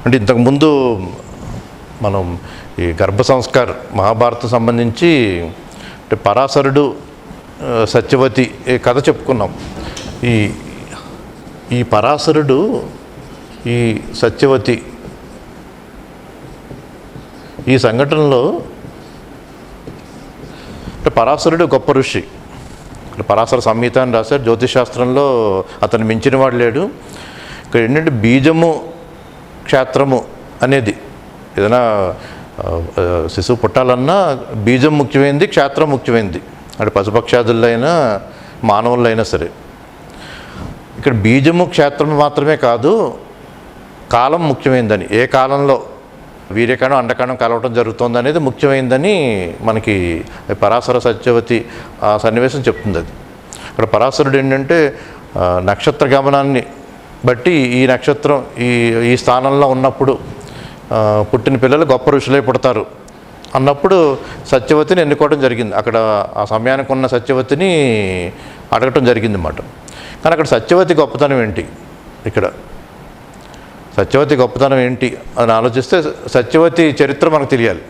అంటే ఇంతకుముందు మనం ఈ గర్భ సంస్కార్ మహాభారతం సంబంధించి అంటే పరాశరుడు సత్యవతి కథ చెప్పుకున్నాం. ఈ పరాశరుడు ఈ సత్యవతి ఈ సంఘటనలో అంటే పరాశరుడు గొప్ప ఋషి. పరాశర సంహిత అని రాశారు. జ్యోతిషాస్త్రంలో అతను మించిన వాడు లేడు. ఇక్కడ ఏంటంటే బీజము క్షేత్రము అనేది ఏదైనా శిశువు పుట్టాలన్నా బీజం ముఖ్యమైనది, క్షేత్రం ముఖ్యమైనది. అంటే పశుపక్షాదుల్లో అయినా మానవుల్లో అయినా సరే. ఇక్కడ బీజము క్షేత్రం మాత్రమే కాదు, కాలం ముఖ్యమైనదని, ఏ కాలంలో వీర్యకణం అండకణం కలవటం జరుగుతుంది అనేది ముఖ్యమైనదని మనకి పరాశర సత్యవతి ఆ సన్నివేశం చెప్తుంది. అది ఇక్కడ పరాశరుడు ఏంటంటే నక్షత్ర గమనాన్ని బట్టి ఈ నక్షత్రం ఈ స్థానంలో ఉన్నప్పుడు పుట్టిన పిల్లలు గొప్ప ఋషులై పుడతారు అన్నప్పుడు సత్యవతిని ఎన్నుకోవడం జరిగింది. అక్కడ ఆ సమయానికి ఉన్న సత్యవతిని అడగటం జరిగింది అన్నమాట. కానీ అక్కడ సత్యవతి గొప్పతనం ఏంటి, ఇక్కడ సత్యవతి గొప్పతనం ఏంటి అని ఆలోచిస్తే సత్యవతి చరిత్ర మనకు తెలియాలి.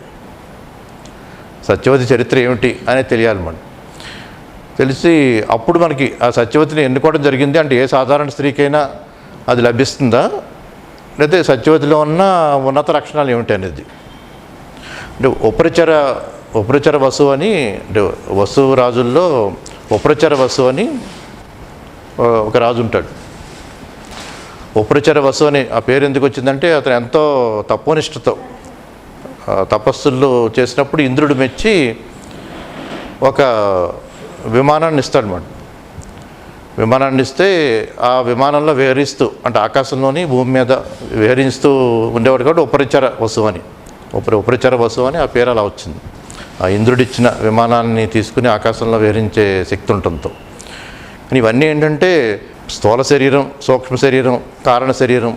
సత్యవతి చరిత్ర ఏమిటి అనేది తెలియాలి మనం. తెలిసి అప్పుడు మనకి ఆ సత్యవతిని ఎన్నుకోవడం జరిగింది అంటే ఏ సాధారణ స్త్రీకైనా అది లభిస్తుందా, లేకపోతే సత్యవతిలో ఉన్న ఉన్నత లక్షణాలు ఏమిటి అనేది. అంటే ఉపరిచర వసు అని, అంటే వసు రాజుల్లో ఉపరిచర వసు అని ఒక రాజు ఉంటాడు. ఉపరిచర వసు అని ఆ పేరు ఎందుకు వచ్చిందంటే అతను ఎంతో తపోనిష్టతో తపస్సులు చేసినప్పుడు ఇంద్రుడు మెచ్చి ఒక విమానాన్ని ఇస్తాడన్నమాట. విమానాన్ని ఇస్తే ఆ విమానంలో విహరిస్తూ అంటే ఆకాశంలోని భూమి మీద విహరిస్తూ ఉండేవాడు కాబట్టి ఉపరిచర వసువు అని ఉపరిచర వసువు అని ఆ పేరు అలా వచ్చింది. ఆ ఇంద్రుడిచ్చిన విమానాన్ని తీసుకుని ఆకాశంలో విహరించే శక్తి ఉండటంతో. కానీ ఇవన్నీ ఏంటంటే స్థూల శరీరం, సూక్ష్మ శరీరం, కారణ శరీరం,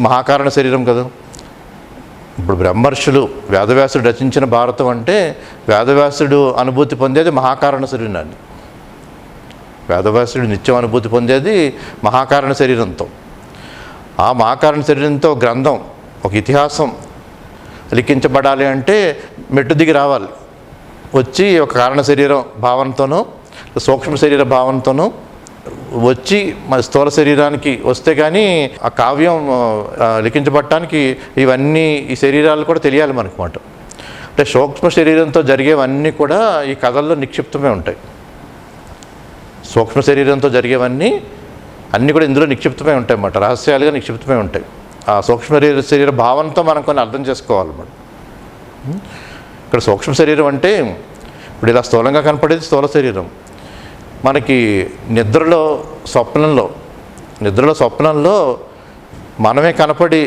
మహాకారణ శరీరం కదా. ఇప్పుడు బ్రహ్మర్షులు వేదవ్యాసుడు రచించిన భారతం అంటే వేదవ్యాసుడు అనుభూతి పొందేది మహాకారణ శరీరాన్ని. వేదవ్యాసుడు నిత్యం అనుభూతి పొందేది మహాకారణ శరీరంతో. ఆ మహాకారణ శరీరంతో గ్రంథం, ఒక ఇతిహాసం లిఖించబడాలి అంటే మెట్టు దిగి రావాలి. వచ్చి ఒక కారణ శరీరం భావనతోనూ సూక్ష్మ శరీర భావనతోనూ వచ్చి మన స్థూల శరీరానికి వస్తే కానీ ఆ కావ్యం లిఖించబడటానికి ఇవన్నీ ఈ శరీరాలు కూడా తెలియాలి మనకు మాట. అంటే సూక్ష్మ శరీరంతో జరిగేవన్నీ కూడా ఈ కథల్లో నిక్షిప్తమే ఉంటాయి. సూక్ష్మ శరీరంతో జరిగేవన్నీ అన్నీ కూడా ఇందులో నిక్షిప్తమే ఉంటాయి అన్నమాట, రహస్యాలుగా నిక్షిప్తమే ఉంటాయి. ఆ సూక్ష్మ శరీర భావంతో మనం కొన్ని అర్థం చేసుకోవాలన్నమాట. ఇక్కడ సూక్ష్మ శరీరం అంటే ఇప్పుడు ఇలా స్థూలంగా కనపడేది స్థూల శరీరం. మనకి నిద్రలో స్వప్నంలో మనమే కనపడి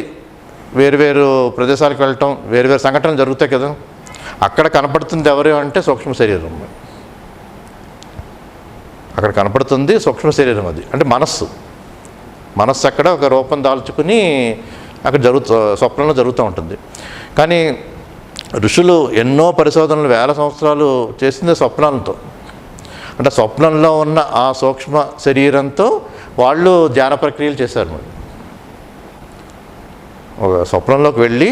వేరువేరు ప్రదేశాలకు వెళ్ళటం, వేరువేరు సంఘటనలు జరుగుతాయి కదా. అక్కడ కనపడుతుంది ఎవరు అంటే సూక్ష్మ శరీరం. అక్కడ కనపడుతుంది సూక్ష్మ శరీరం. అది అంటే మనస్సు అక్కడ ఒక రూపం దాల్చుకుని అక్కడ స్వప్నంలో జరుగుతూ ఉంటుంది. కానీ ఋషులు ఎన్నో పరిశోధనలు వేల సంవత్సరాలు చేసింది స్వప్నాలతో. అంటే స్వప్నంలో ఉన్న ఆ సూక్ష్మ శరీరంతో వాళ్ళు ధ్యాన ప్రక్రియలు చేశారు. మరి ఒక స్వప్నంలోకి వెళ్ళి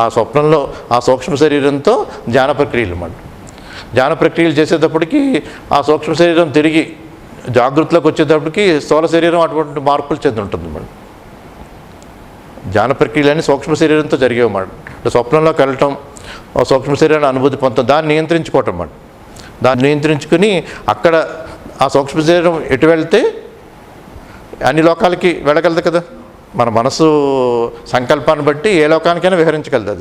ఆ స్వప్నంలో ఆ సూక్ష్మ శరీరంతో ధ్యాన ప్రక్రియలు అన్నమాట. ధ్యాన ప్రక్రియలు చేసేటప్పటికి ఆ సూక్ష్మ శరీరం తిరిగి జాగృతిలోకి వచ్చేటప్పటికి స్థూల శరీరం అటువంటి మార్పులు చెంది ఉంటుంది అన్నమాట. ధ్యాన ప్రక్రియలన్నీ సూక్ష్మ శరీరంతో జరిగేవి అన్నమాట. స్వప్నంలోకి వెళ్ళటం, సూక్ష్మ శరీరాన్ని అనుభూతి పొందడం, దాన్ని నియంత్రించుకోవటం అన్నమాట. దాన్ని నియంత్రించుకుని అక్కడ ఆ సూక్ష్మ శరీరం ఎటు వెళ్తే అన్ని లోకాలకి వెళ్ళగలదు కదా. మన మనసు సంకల్పాన్ని బట్టి ఏ లోకానికైనా విహరించగలదు.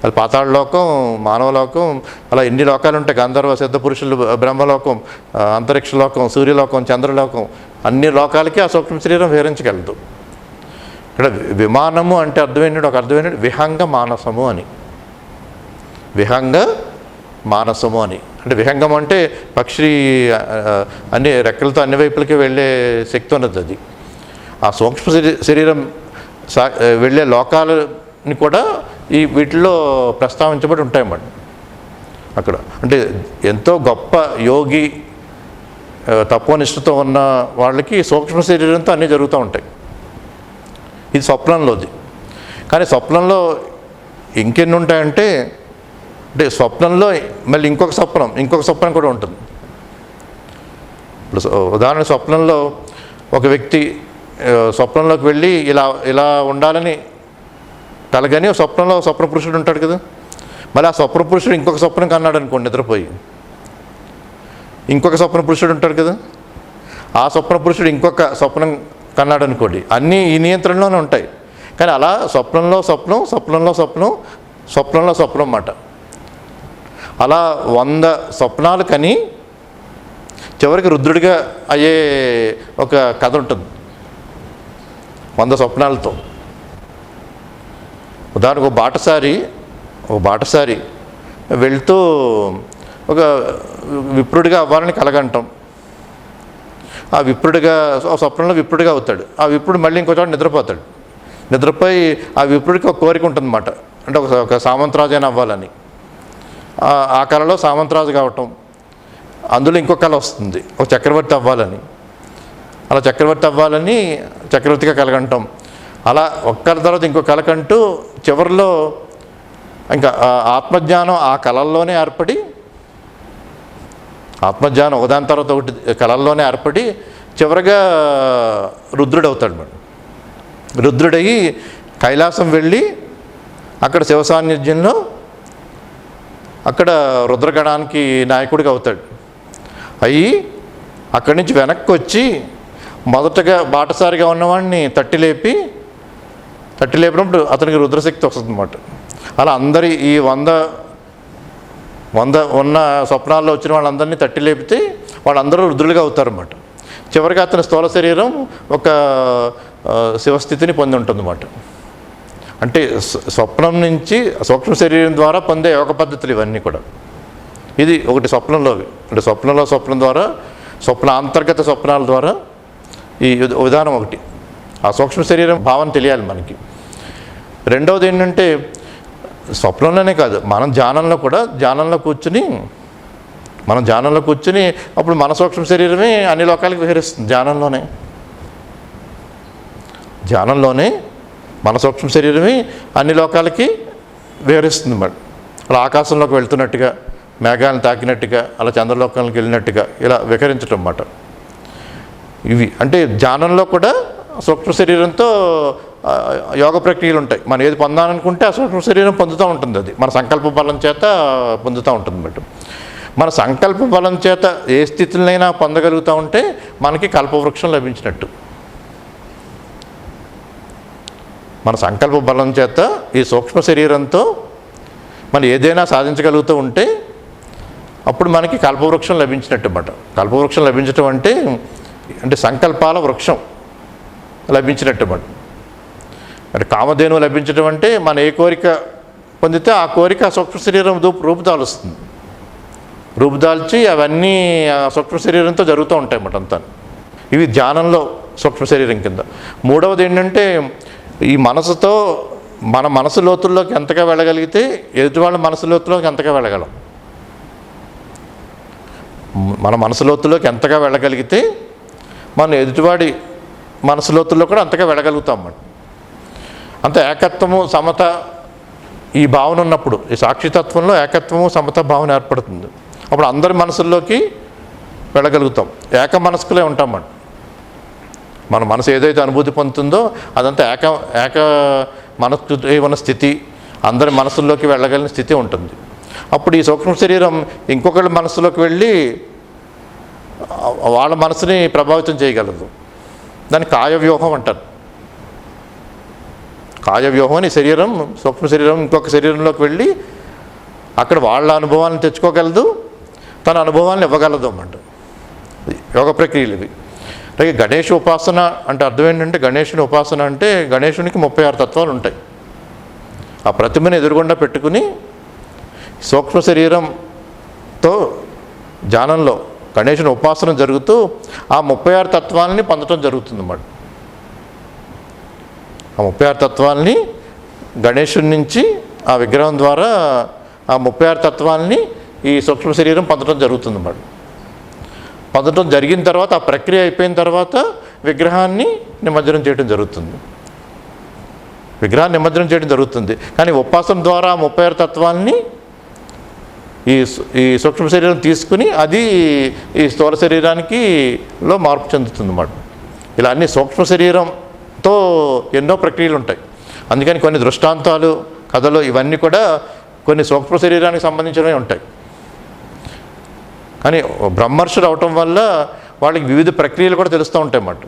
అది పాతాళ లోకం, మానవలోకం, అలా ఎన్ని లోకాలు ఉంటాయి. గంధర్వ సిద్ధ పురుషులు, బ్రహ్మలోకం, అంతరిక్ష లోకం, సూర్యలోకం, చంద్రలోకం, అన్ని లోకాలకి ఆ సూక్ష్మ శరీరం విహరించగలదు. ఇక్కడ విమానము అంటే అర్థమైనడు, ఒక అర్థమైనడు విహంగ మానసము అని. విహంగ మానసము అని అంటే విహంగం అంటే పక్షి అన్ని రెక్కలతో అన్ని వైపులకి వెళ్ళే శక్తి ఉన్నది. అది ఆ సూక్ష్మ శరీరం వెళ్ళే లోకాలని కూడా వీటిల్లో ప్రస్తావించబడి ఉంటాయన్నమాట. అక్కడ అంటే ఎంతో గొప్ప యోగి, తపోనిష్టతో ఉన్న వాళ్ళకి సూక్ష్మ శరీరంతో అన్నీ జరుగుతూ ఉంటాయి. ఇది స్వప్నంలోది. కానీ స్వప్నంలో ఇంకెన్ని ఉంటాయంటే, అంటే స్వప్నంలో మళ్ళీ ఇంకొక స్వప్నం కూడా ఉంటుంది. ఇప్పుడు ఉదాహరణ, స్వప్నంలో ఒక వ్యక్తి స్వప్నంలోకి వెళ్ళి ఇలా ఉండాలని కలగని స్వప్నంలో స్వప్న పురుషుడు ఉంటాడు కదా, మళ్ళీ ఆ స్వప్న పురుషుడు ఇంకొక స్వప్నం కన్నాడు అనుకోండి, నిద్రపోయి ఇంకొక స్వప్న పురుషుడు ఉంటాడు కదా, ఆ స్వప్న పురుషుడు ఇంకొక స్వప్నం కన్నాడు అనుకోండి, అన్నీ ఈ నియంత్రణలోనే ఉంటాయి. కానీ అలా స్వప్నంలో స్వప్నం అన్నమాట. అలా 100 స్వప్నాలు కని చివరికి రుద్రుడిగా అయ్యే ఒక కథ ఉంటుంది 100 స్వప్నాలతో. ఉదాహరణకు ఒక బాటసారి వెళ్తూ ఒక విప్రుడిగా అవ్వాలని కలగంటాం. ఆ విప్రుడిగా స్వప్నంలో విప్రుడిగా అవుతాడు. ఆ విప్రుడు మళ్ళీ ఇంకో చోట నిద్రపోయి ఆ విప్రుడికి ఒక కోరిక ఉంటుందన్నమాట, అంటే ఒక సామంతరాజు అయినా అవ్వాలని. ఆ కళలో సామంతరాజు కావటం, అందులో ఇంకొక కళ వస్తుంది ఒక చక్రవర్తి అవ్వాలని. అలా చక్రవర్తిగా కలగంటాం. అలా ఒక కళ తర్వాత ఇంకో కళకంటూ చివరిలో ఇంకా ఆత్మజ్ఞానం ఆ కళల్లోనే ఏర్పడి, ఆత్మజ్ఞానం ఒకదాని తర్వాత ఒకటి కళల్లోనే ఏర్పడి చివరిగా రుద్రుడవుతాడు మేడం. రుద్రుడయ్యి కైలాసం వెళ్ళి అక్కడ శివ సాన్నిధ్యంలో అక్కడ రుద్రగణానికి నాయకుడిగా అవుతాడు. అయ్యి అక్కడి నుంచి వెనక్కి వచ్చి మొదటగా బాటసారిగా ఉన్నవాడిని తట్టి లేపినప్పుడు అతనికి రుద్రశక్తి వస్తుంది అన్నమాట. అలా అందరి ఈ 100 ఉన్న స్వప్నాల్లో వచ్చిన వాళ్ళందరినీ తట్టి లేపితే వాళ్ళందరూ రుద్రులుగా అవుతారన్నమాట. చివరికి అతని స్థూల శరీరం ఒక శివస్థితిని పొంది ఉంటుందన్నమాట. అంటే స్వప్నం నుంచి సూక్ష్మ శరీరం ద్వారా పొందే యోగ పద్ధతులు ఇవన్నీ కూడా. ఇది ఒకటి స్వప్నంలోవి, అంటే స్వప్నం ద్వారా అంతర్గత స్వప్నాల ద్వారా ఈ విధానం ఒకటి. ఆ సూక్ష్మ శరీరం భావన తెలియాలి మనకి. రెండవది ఏంటంటే, స్వప్నంలోనే కాదు, మనం ధ్యానంలో కూర్చుని అప్పుడు మన సూక్ష్మ శరీరమే అన్ని లోకాలకు విహరిస్తుంది. ధ్యానంలోనే మన సూక్ష్మ శరీరమే అన్ని లోకాలకి విహరిస్తుంది మరి. అలా ఆకాశంలోకి వెళ్తున్నట్టుగా, మేఘాలను తాకినట్టుగా, అలా చంద్రలోకాలకు వెళ్ళినట్టుగా ఇలా విహరించటం అన్నమాట. ఇవి అంటే ధ్యానంలో కూడా సూక్ష్మ శరీరంతో యోగ ప్రక్రియలు ఉంటాయి. మనం ఏది పొందాలనుకుంటే ఆ సూక్ష్మ శరీరం పొందుతూ ఉంటుంది. అది మన సంకల్ప బలం చేత పొందుతూ ఉంటుంది అన్నమాట. మన సంకల్ప బలం చేత ఏ స్థితులనైనా పొందగలుగుతూ ఉంటే మనకి కల్పవృక్షం లభించినట్టు. మన సంకల్ప బలం చేత ఈ సూక్ష్మ శరీరంతో మనం ఏదైనా సాధించగలుగుతూ ఉంటే అప్పుడు మనకి కల్పవృక్షం లభించినట్టు అన్నమాట. కల్పవృక్షం లభించటం అంటే సంకల్పాల వృక్షం లభించినట్టు అన్నమాట. అంటే కామధేనువు లభించడం అంటే మన ఏ కోరిక పొందితే ఆ కోరిక సూక్ష్మ శరీరం రూపుదాలుస్తుంది. రూపుదాల్చి అవన్నీ సూక్ష్మ శరీరంతో జరుగుతూ ఉంటాయి అన్నమాట అంతా. ఇవి ధ్యానంలో సూక్ష్మ శరీరం కింద. మూడవది ఏంటంటే, ఈ మనసుతో మన మనసు లోతుల్లోకి ఎంతగా వెళ్ళగలిగితే ఎదుటి వాళ్ళ మనసు లోతుల్లోకి ఎంతగా వెళ్ళగలం. మన మనసు లోతుల్లోకి ఎంతగా వెళ్ళగలిగితే మనం ఎదుటివాడి మనసు లోతుల్లో కూడా అంతగా వెళ్ళగలుగుతాం అన్నమాట. అంత ఏకత్వము సమత ఈ భావన ఉన్నప్పుడు, ఈ సాక్షితత్వంలో ఏకత్వము సమత భావన ఏర్పడుతుంది. అప్పుడు అందరి మనసుల్లోకి వెళ్ళగలుగుతాం. ఏక మనస్కులే ఉంటాం మనం. మన మనసు ఏదైతే అనుభూతి పొందుతుందో అదంతా ఏక మనస్సు ఉన్న స్థితి, అందరి మనసుల్లోకి వెళ్ళగలిగిన స్థితి ఉంటుంది. అప్పుడు ఈ సూక్ష్మ శరీరం ఇంకొకళ్ళ మనసులోకి వెళ్ళి వాళ్ళ మనసుని ప్రభావితం చేయగలదు. దాన్ని కాయవ్యూహం అంటారు. కాయవ్యూహం అని శరీరం, సూక్ష్మ శరీరం ఇంకొక శరీరంలోకి వెళ్ళి అక్కడ వాళ్ళ అనుభవాలను తెచ్చుకోగలదు, తన అనుభవాలను ఇవ్వగలదు అన్నమాట. యోగ ప్రక్రియలు ఇవి. అలాగే గణేష్ ఉపాసన అంటే అర్థం ఏంటంటే, గణేషుని ఉపాసన అంటే గణేషునికి 36 తత్వాలు ఉంటాయి. ఆ ప్రతిమని ఎదురుగుండా పెట్టుకుని సూక్ష్మ శరీరంతో ధ్యానంలో గణేషుని ఉపాసన జరుగుతూ ఆ 36 తత్వాలని పొందడం జరుగుతుంది అన్నమాట. ఆ 36 తత్వాలని గణేషుని నుంచి ఆ విగ్రహం ద్వారా ఆ 36 తత్వాలని ఈ సూక్ష్మ శరీరం పొందడం జరుగుతుంది అన్నమాట. పొందడం జరిగిన తర్వాత, ఆ ప్రక్రియ అయిపోయిన తర్వాత విగ్రహాన్ని నిమజ్జనం చేయడం జరుగుతుంది. విగ్రహాన్ని నిమజ్జనం చేయడం జరుగుతుంది. కానీ ఉపాసన ద్వారా 36 తత్వాల్ని ఈ సూక్ష్మ శరీరం తీసుకుని అది ఈ స్థూల శరీరానికి మార్పు చెందుతుంది అన్నమాట. ఇలా అన్ని సూక్ష్మ శరీరంతో ఎన్నో ప్రక్రియలు ఉంటాయి. అందుకని కొన్ని దృష్టాంతాలు, కథలు ఇవన్నీ కూడా కొన్ని సూక్ష్మ శరీరానికి సంబంధించినవి ఉంటాయి. కానీ బ్రహ్మర్షులు అవటం వల్ల వాళ్ళకి వివిధ ప్రక్రియలు కూడా తెలుస్తూ ఉంటాయి అన్నమాట.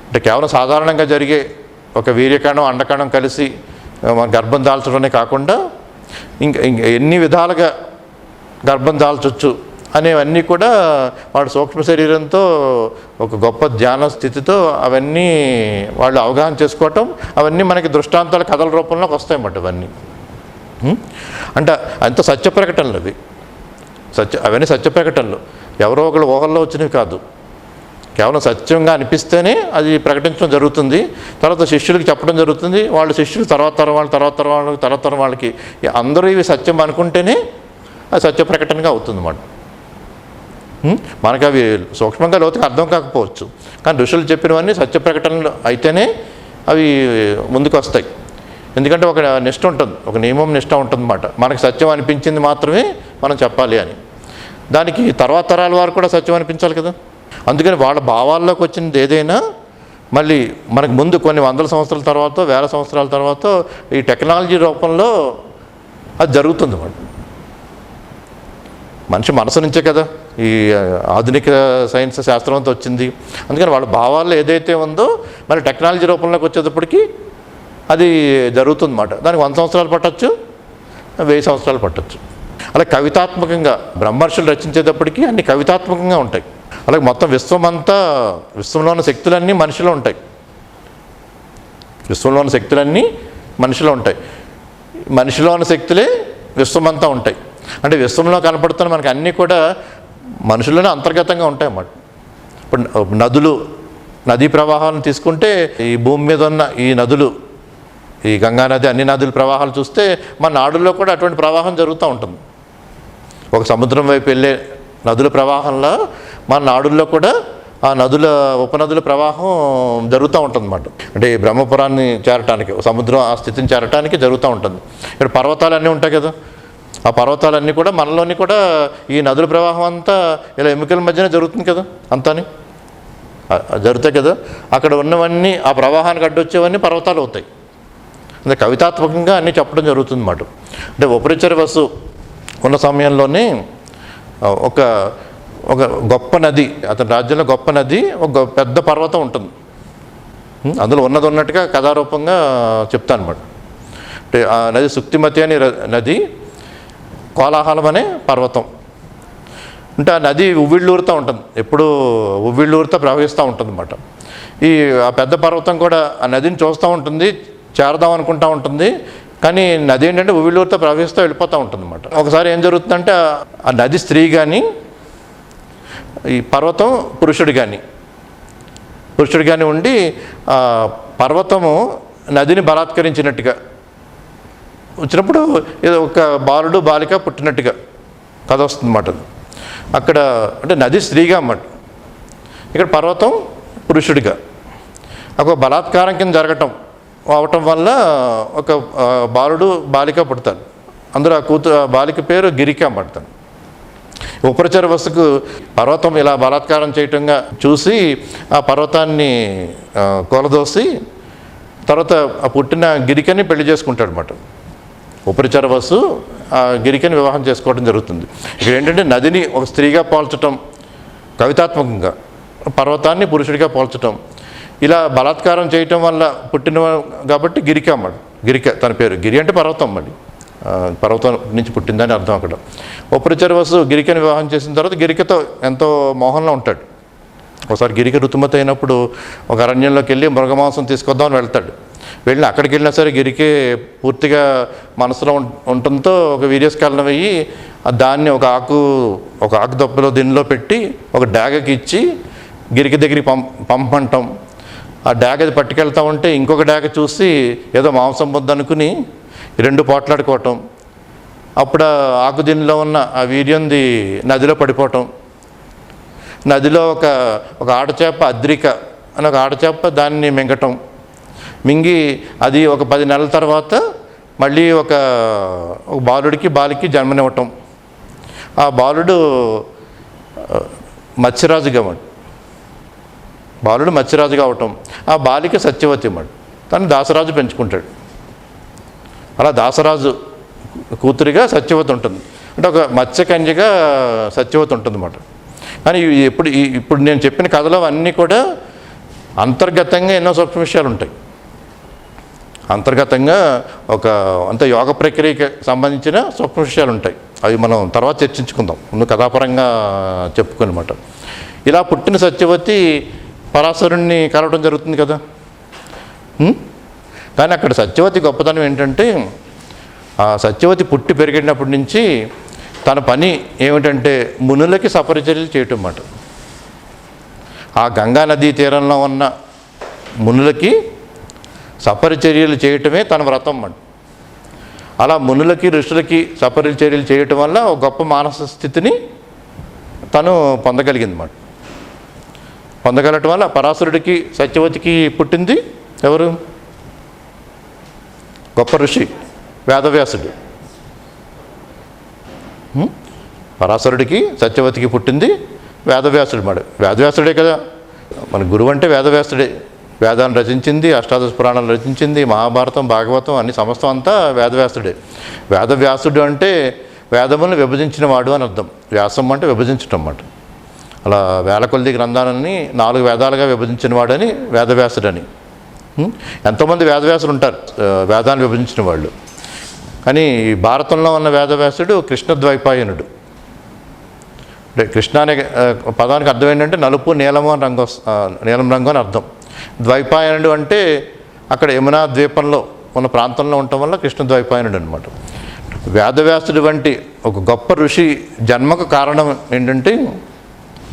అంటే కేవలం సాధారణంగా జరిగే ఒక వీర్యకణం అండకణం కలిసి గర్భం దాల్చడమే కాకుండా ఇంకా ఎన్ని విధాలుగా గర్భం దాల్చొచ్చు అనేవన్నీ కూడా వాడు సూక్ష్మ శరీరంతో ఒక గొప్ప ధ్యాన స్థితితో అవన్నీ వాళ్ళు అవగాహన చేసుకోవటం, అవన్నీ మనకి దృష్టాంతాల కథల రూపంలోకి వస్తాయన్నమాట. ఇవన్నీ అంటే అంత సత్య ప్రకటనలు అవి. అవన్నీ సత్య ప్రకటనలు, ఎవరో ఒకళ్ళు ఊహల్లో వచ్చినవి కాదు. కేవలం సత్యంగా అనిపిస్తేనే అది ప్రకటించడం జరుగుతుంది. తర్వాత శిష్యులకి చెప్పడం జరుగుతుంది. వాళ్ళు శిష్యులు తర్వాత తరం వాళ్ళకి అందరూ ఇవి సత్యం అనుకుంటేనే అది సత్య ప్రకటనగా అవుతుంది అన్నమాట. మనకు అవి సూక్ష్మంగా లోతుగా అర్థం కాకపోవచ్చు, కానీ ఋషులు చెప్పినవన్నీ సత్య ప్రకటనలు అయితేనే అవి ముందుకు వస్తాయి. ఎందుకంటే ఒక నిష్ట ఉంటుంది, ఒక నియమం నిష్ట ఉంటుంది అన్నమాట. మనకు సత్యం అనిపించింది మాత్రమే మనం చెప్పాలి అని. దానికి తర్వాత తరాల వారు కూడా సత్యం అనిపించాలి కదా. అందుకని వాళ్ళ భావాల్లోకి వచ్చినది ఏదైనా మళ్ళీ మనకు ముందు కొన్ని వందల సంవత్సరాల తర్వాత, వేల సంవత్సరాల తర్వాత ఈ టెక్నాలజీ రూపంలో అది జరుగుతుంది అన్నమాట. మనిషి మనసు నుంచే కదా ఈ ఆధునిక సైన్స్ శాస్త్రంతో వచ్చింది. అందుకని వాళ్ళ భావాల్లో ఏదైతే ఉందో మరి టెక్నాలజీ రూపంలోకి వచ్చేటప్పటికి అది జరుగుతుంది అన్నమాట. దానికి 100 సంవత్సరాలు పట్టచ్చు, 1000 సంవత్సరాలు పట్టచ్చు. అలా కవితాత్మకంగా బ్రహ్మర్షులు రచించేటప్పటికి అన్ని కవితాత్మకంగా ఉంటాయి. అలాగే మొత్తం విశ్వంలో ఉన్న శక్తులన్నీ మనిషిలో ఉంటాయి. విశ్వంలో ఉన్న శక్తులన్నీ మనిషిలో ఉంటాయి. మనిషిలో ఉన్న శక్తులే విశ్వమంతా ఉంటాయి. అంటే విశ్వంలో కనపడుతున్న మనకి అన్నీ కూడా మనుషుల్లోనే అంతర్గతంగా ఉంటాయి అన్నమాట. ఇప్పుడు నదీ ప్రవాహాలను తీసుకుంటే ఈ భూమి మీద ఉన్న ఈ నదులు, ఈ గంగా నది, అన్ని నదుల ప్రవాహాలు చూస్తే మన నాడుల్లో కూడా అటువంటి ప్రవాహం జరుగుతూ ఉంటుంది. ఒక సముద్రం వైపు వెళ్ళే నదుల ప్రవాహంలో మన నాడుల్లో కూడా ఆ ఉపనదుల ప్రవాహం జరుగుతూ ఉంటుంది అన్నమాట. అంటే ఈ బ్రహ్మపురాన్ని చేరటానికి, సముద్రం ఆ స్థితిని చేరటానికి జరుగుతూ ఉంటుంది. ఇక్కడ పర్వతాలన్నీ ఉంటాయి కదా, ఆ పర్వతాలన్నీ కూడా మనలోని కూడా ఈ నదుల ప్రవాహం అంతా ఇలా ఎముకల మధ్యనే జరుగుతుంది కదా, అంతాని జరుగుతాయి కదా. అక్కడ ఉన్నవన్నీ ఆ ప్రవాహానికి అడ్డొచ్చేవన్నీ పర్వతాలు అవుతాయి. అంటే కవితాత్మకంగా అన్నీ చెప్పడం జరుగుతుంది అన్నమాట. అంటే ఉపరిచర వసు ఉన్న సమయంలోనే ఒక గొప్ప నది, అతని రాజ్యంలో గొప్ప నది, ఒక పెద్ద పర్వతం ఉంటుంది. అందులో ఉన్నట్టుగా కథారూపంగా చెప్తాను అన్నమాట. అంటే ఆ నది సుక్తిమతి అనే నది, కోలాహలం అనే పర్వతం. అంటే ఆ నది ఉవ్విళ్ళూరుతూ ఉంటుంది, ఎప్పుడూ ఉవ్విళ్ళూరుతో ప్రవహిస్తూ ఉంటుంది అన్నమాట. ఆ పెద్ద పర్వతం కూడా ఆ నదిని చూస్తూ ఉంటుంది, చేరదాం అనుకుంటూ ఉంటుంది. కానీ నది ఏంటంటే ఉవ్విళ్ళూరుతో ప్రవహిస్తూ వెళ్ళిపోతూ ఉంటుంది అన్నమాట. ఒకసారి ఏం జరుగుతుందంటే ఆ నది స్త్రీ కానీ, ఈ పర్వతం పురుషుడు కానీ ఉండి పర్వతము నదిని బలాత్కరించినట్టుగా వచ్చినప్పుడు ఏదో ఒక బాలుడు బాలిక పుట్టినట్టుగా కథ వస్తుంది అన్నమాట. అక్కడ అంటే నది స్త్రీగా అన్నమాట, ఇక్కడ పర్వతం పురుషుడిగా. ఒక బలాత్కారం కింద అవటం వల్ల ఒక బాలుడు బాలిక పుడతాడు. అందులో ఆ బాలిక పేరు గిరిక అన్నమాట. ఉపరిచర వస్తుకు పర్వతం ఇలా బలాత్కారం చేయటంగా చూసి ఆ పర్వతాన్ని కూలదోసి తర్వాత ఆ పుట్టిన గిరికని పెళ్లి చేసుకుంటాడు అన్నమాట. ఉపరిచర వసు ఆ గిరికని వివాహం చేసుకోవడం జరుగుతుంది. ఇక్కడ ఏంటంటే నదిని ఒక స్త్రీగా పోల్చటం కవితాత్మకంగా, పర్వతాన్ని పురుషుడిగా పోల్చటం, ఇలా బలాత్కారం చేయటం వల్ల పుట్టిన కాబట్టి గిరిక అన్నమాట. గిరిక తన పేరు, గిరి అంటే పర్వతం అన్నమాట, పర్వతం నుంచి పుట్టిందని అర్థం. అక్కడ ఉపరిచర వసు గిరికని వివాహం చేసిన తర్వాత గిరికతో ఎంతో మోహంలో ఉంటాడు. ఒకసారి గిరిక ఋతుమతి అయినప్పుడు ఒక అరణ్యంలోకి వెళ్ళి మృగమాంసం తీసుకొద్దామని వెళ్తాడు. వెళ్ళి అక్కడికి వెళ్ళినా సరే గిరికే పూర్తిగా మనసులో ఉండటంతో ఒక వీర్యస్కాలన వెయ్యి దాన్ని ఒక ఆకు దొప్పలో దీనిలో పెట్టి ఒక డాగకి ఇచ్చి గిరికి దగ్గరికి పంపమంటాం. ఆ డాగది పట్టుకెళ్తా ఉంటే ఇంకొక డాగ చూసి ఏదో మాంసం ముద్ద అనుకుని 2 పోట్లాడుకోవటం. అప్పుడు ఆకు దీనిలో ఉన్న ఆ వీర్యంది నదిలో పడిపోవటం. నదిలో ఒక ఆడచేప, అద్రిక అని ఒక ఆడచేప దాన్ని మింగటం. మింగి అది ఒక 10 నెలల తర్వాత మళ్ళీ ఒక బాలికి జన్మనివ్వటం. ఆ బాలుడు మత్స్యరాజుగా బాలుడు మత్స్యరాజుగా అవటం, ఆ బాలిక సత్యవతి తను దాసరాజు పెంచుకుంటాడు. అలా దాసరాజు కూతురిగా సత్యవతి ఉంటుంది. అంటే ఒక మత్స్యకన్యగా సత్యవతి ఉంటుందన్నమాట. కానీ ఇప్పుడు నేను చెప్పిన కథలో అన్నీ కూడా అంతర్గతంగా ఎన్నో సూక్ష్మ విషయాలు ఉంటాయి. అంతర్గతంగా అంత యోగ ప్రక్రియకి సంబంధించిన సూక్ష్మ విషయాలు ఉంటాయి. అవి మనం తర్వాత చర్చించుకుందాం, ముందు కథాపరంగా చెప్పుకోనమాట. ఇలా పుట్టిన సత్యవతి పరాశరుణ్ణి కలవడం జరుగుతుంది కదా. కానీ అక్కడ సత్యవతి గొప్పతనం ఏంటంటే, ఆ సత్యవతి పుట్టి పెరిగినప్పటి నుంచి తన పని ఏమిటంటే మునులకి సపరిచర్యలు చేయటం అన్నమాట. ఆ గంగా నదీ తీరంలో ఉన్న మునులకి సపరిచర్యలు చేయటమే తన వ్రతం అన్నమాట. అలా మునులకి ఋషులకి సపరిచర్యలు చేయటం వల్ల ఒక గొప్ప మానసిక స్థితిని తను పొందగలిగింది. పొందగలటం వల్ల పరాశరుడికి సత్యవతికి పుట్టింది ఎవరు? గొప్ప ఋషి వేదవ్యాసుడు. పరాశరుడికి సత్యవతికి పుట్టింది వేదవ్యాసుడు. వేదవ్యాసుడే కదా మన గురువు అంటే, వేదవ్యాసుడే. వేదాన్ని రచించింది, అష్టాదశ పురాణాలు రచించింది, మహాభారతం, భాగవతం అన్ని సమస్తం అంతా వేదవ్యాసుడే. వేదవ్యాసుడు అంటే వేదములను విభజించిన వాడు అని అర్థం. వ్యాసం అంటే విభజించటం అన్నమాట. అలా వేల కొద్ది గ్రంథాలన్నీ 4 వేదాలుగా విభజించిన వాడని వేదవ్యాసుడని. ఎంతోమంది వేదవ్యాసులు ఉంటారు, వేదాన్ని విభజించిన వాళ్ళు. కానీ భారతంలో ఉన్న వేదవ్యాసుడు కృష్ణద్వైపాయనుడు. అంటే కృష్ణ అనే పదానికి అర్థం ఏంటంటే నలుపు, నీలం రంగు అని అర్థం. ద్వైపాయనుడు అంటే అక్కడ యమునా ద్వీపంలో ఉన్న ప్రాంతంలో ఉండటం వల్ల కృష్ణద్వైపాయనుడు అనమాట. వేదవ్యాసుడు వంటి ఒక గొప్ప ఋషి జన్మకు కారణం ఏంటంటే,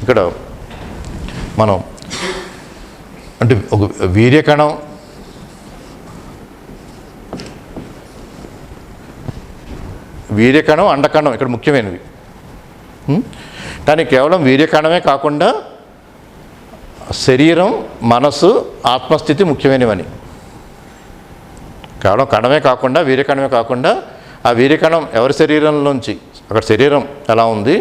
ఇక్కడ మనం అంటే ఒక వీర్యకణం, అండకణం ఇక్కడ ముఖ్యమైనవి. కానీ కేవలం వీర్యకణమే కాకుండా శరీరం, మనసు, ఆత్మస్థితి ముఖ్యమైనవని. కేవలం కణమే కాకుండా, వీర్యకణమే కాకుండా, ఆ వీర్యకణం ఎవరి శరీరంలోంచి, అక్కడ శరీరం ఎలా ఉంది,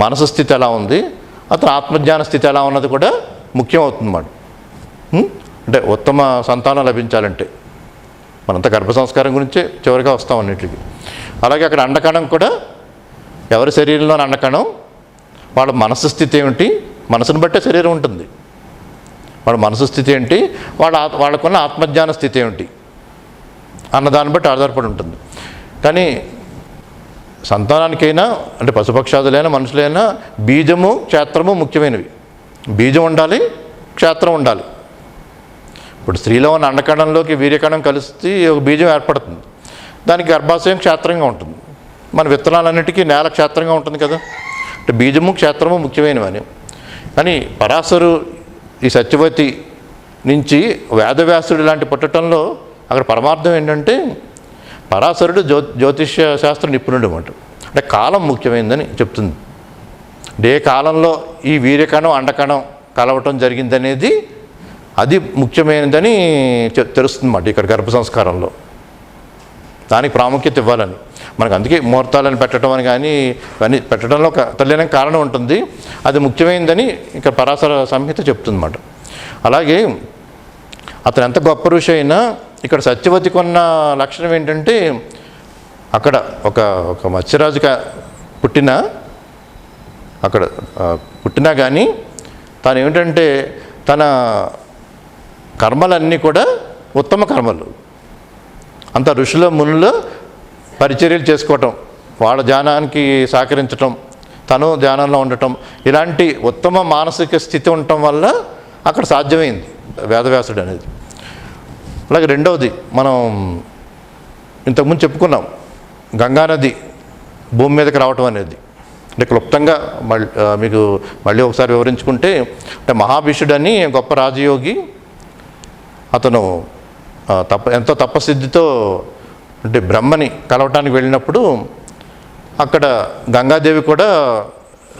మనసు స్థితి ఎలా ఉంది, అతను ఆత్మజ్ఞాన స్థితి ఎలా ఉన్నది కూడా ముఖ్యం అవుతుందన్నమాట. అంటే ఉత్తమ సంతానం లభించాలంటే మనంతా గర్భ సంస్కారం గురించే చివరిగా వస్తాం అన్నిటికి. అలాగే అక్కడ అండకణం కూడా ఎవరి శరీరంలోని అండకణం, వాళ్ళ మనసు స్థితి ఏమిటి, మనసును బట్టే శరీరం ఉంటుంది. వాళ్ళ మనసు స్థితి ఏంటి, వాళ్ళకున్న ఆత్మజ్ఞాన స్థితి ఏమిటి అన్నదాన్ని బట్టి ఆధారపడి ఉంటుంది. కానీ సంతానానికైనా, అంటే పశుపక్షాదులైనా మనుషులైనా బీజము, క్షేత్రము ముఖ్యమైనవి. బీజం ఉండాలి, క్షేత్రం ఉండాలి. ఇప్పుడు స్త్రీలో ఉన్న అండకణంలోకి వీర్యకణం కలిసి ఒక బీజం ఏర్పడుతుంది. దానికి గర్భాశయం క్షేత్రంగా ఉంటుంది. మన విత్తనాలన్నిటికీ నేల క్షేత్రంగా ఉంటుంది కదా. అంటే బీజము, క్షేత్రము ముఖ్యమైనవని. కానీ పరాశరు ఈ సత్యవతి నుంచి వేదవ్యాసుడు లాంటి పుట్టడంలో అక్కడ పరమార్థం ఏంటంటే, పరాశరుడు జ్యోతిష్య శాస్త్ర నిపుణుడు అన్నమాట. అంటే కాలం ముఖ్యమైనదని చెప్తుంది. ఏ కాలంలో ఈ వీర్యకణం, అండకణం కలవటం జరిగిందనేది అది ముఖ్యమైనదని తెలుస్తుంది అన్నమాట. ఇక్కడ గర్భ సంస్కారంలో దానికి ప్రాముఖ్యత ఇవ్వాలని మనకు, అందుకే ముహూర్తాలను పెట్టడం అని కానీ ఇవన్నీ పెట్టడంలో ఒక తల్లిన కారణం ఉంటుంది. అది ముఖ్యమైనదని ఇక్కడ పరాశర సంహిత చెప్తుందన్నమాట. అలాగే అతను ఎంత గొప్ప ఋషి అయినా ఇక్కడ సత్యవతికి ఉన్న లక్షణం ఏంటంటే, అక్కడ ఒక మత్స్యరాజుగా పుట్టినా కానీ తను ఏమిటంటే తన కర్మలన్నీ కూడా ఉత్తమ కర్మలు. అంత ఋషుల మునుల పరిచర్యలు చేసుకోవటం, వాళ్ళ ధ్యానానికి సహకరించటం, తను ధ్యానంలో ఉండటం, ఇలాంటి ఉత్తమ మానసిక స్థితి ఉండటం వల్ల అక్కడ సాధ్యమైంది వేదవ్యాసుడు అనేది. అలాగే రెండవది, మనం ఇంతకుముందు చెప్పుకున్నాం, గంగానది భూమి మీదకి రావటం అనేది. అంటే క్లుప్తంగా మీకు మళ్ళీ ఒకసారి వివరించుకుంటే, అంటే మహాభీషుడు అని గొప్ప రాజయోగి, అతను ఎంతో తపసిద్ధితో అంటే బ్రహ్మని కలవటానికి వెళ్ళినప్పుడు అక్కడ గంగాదేవి కూడా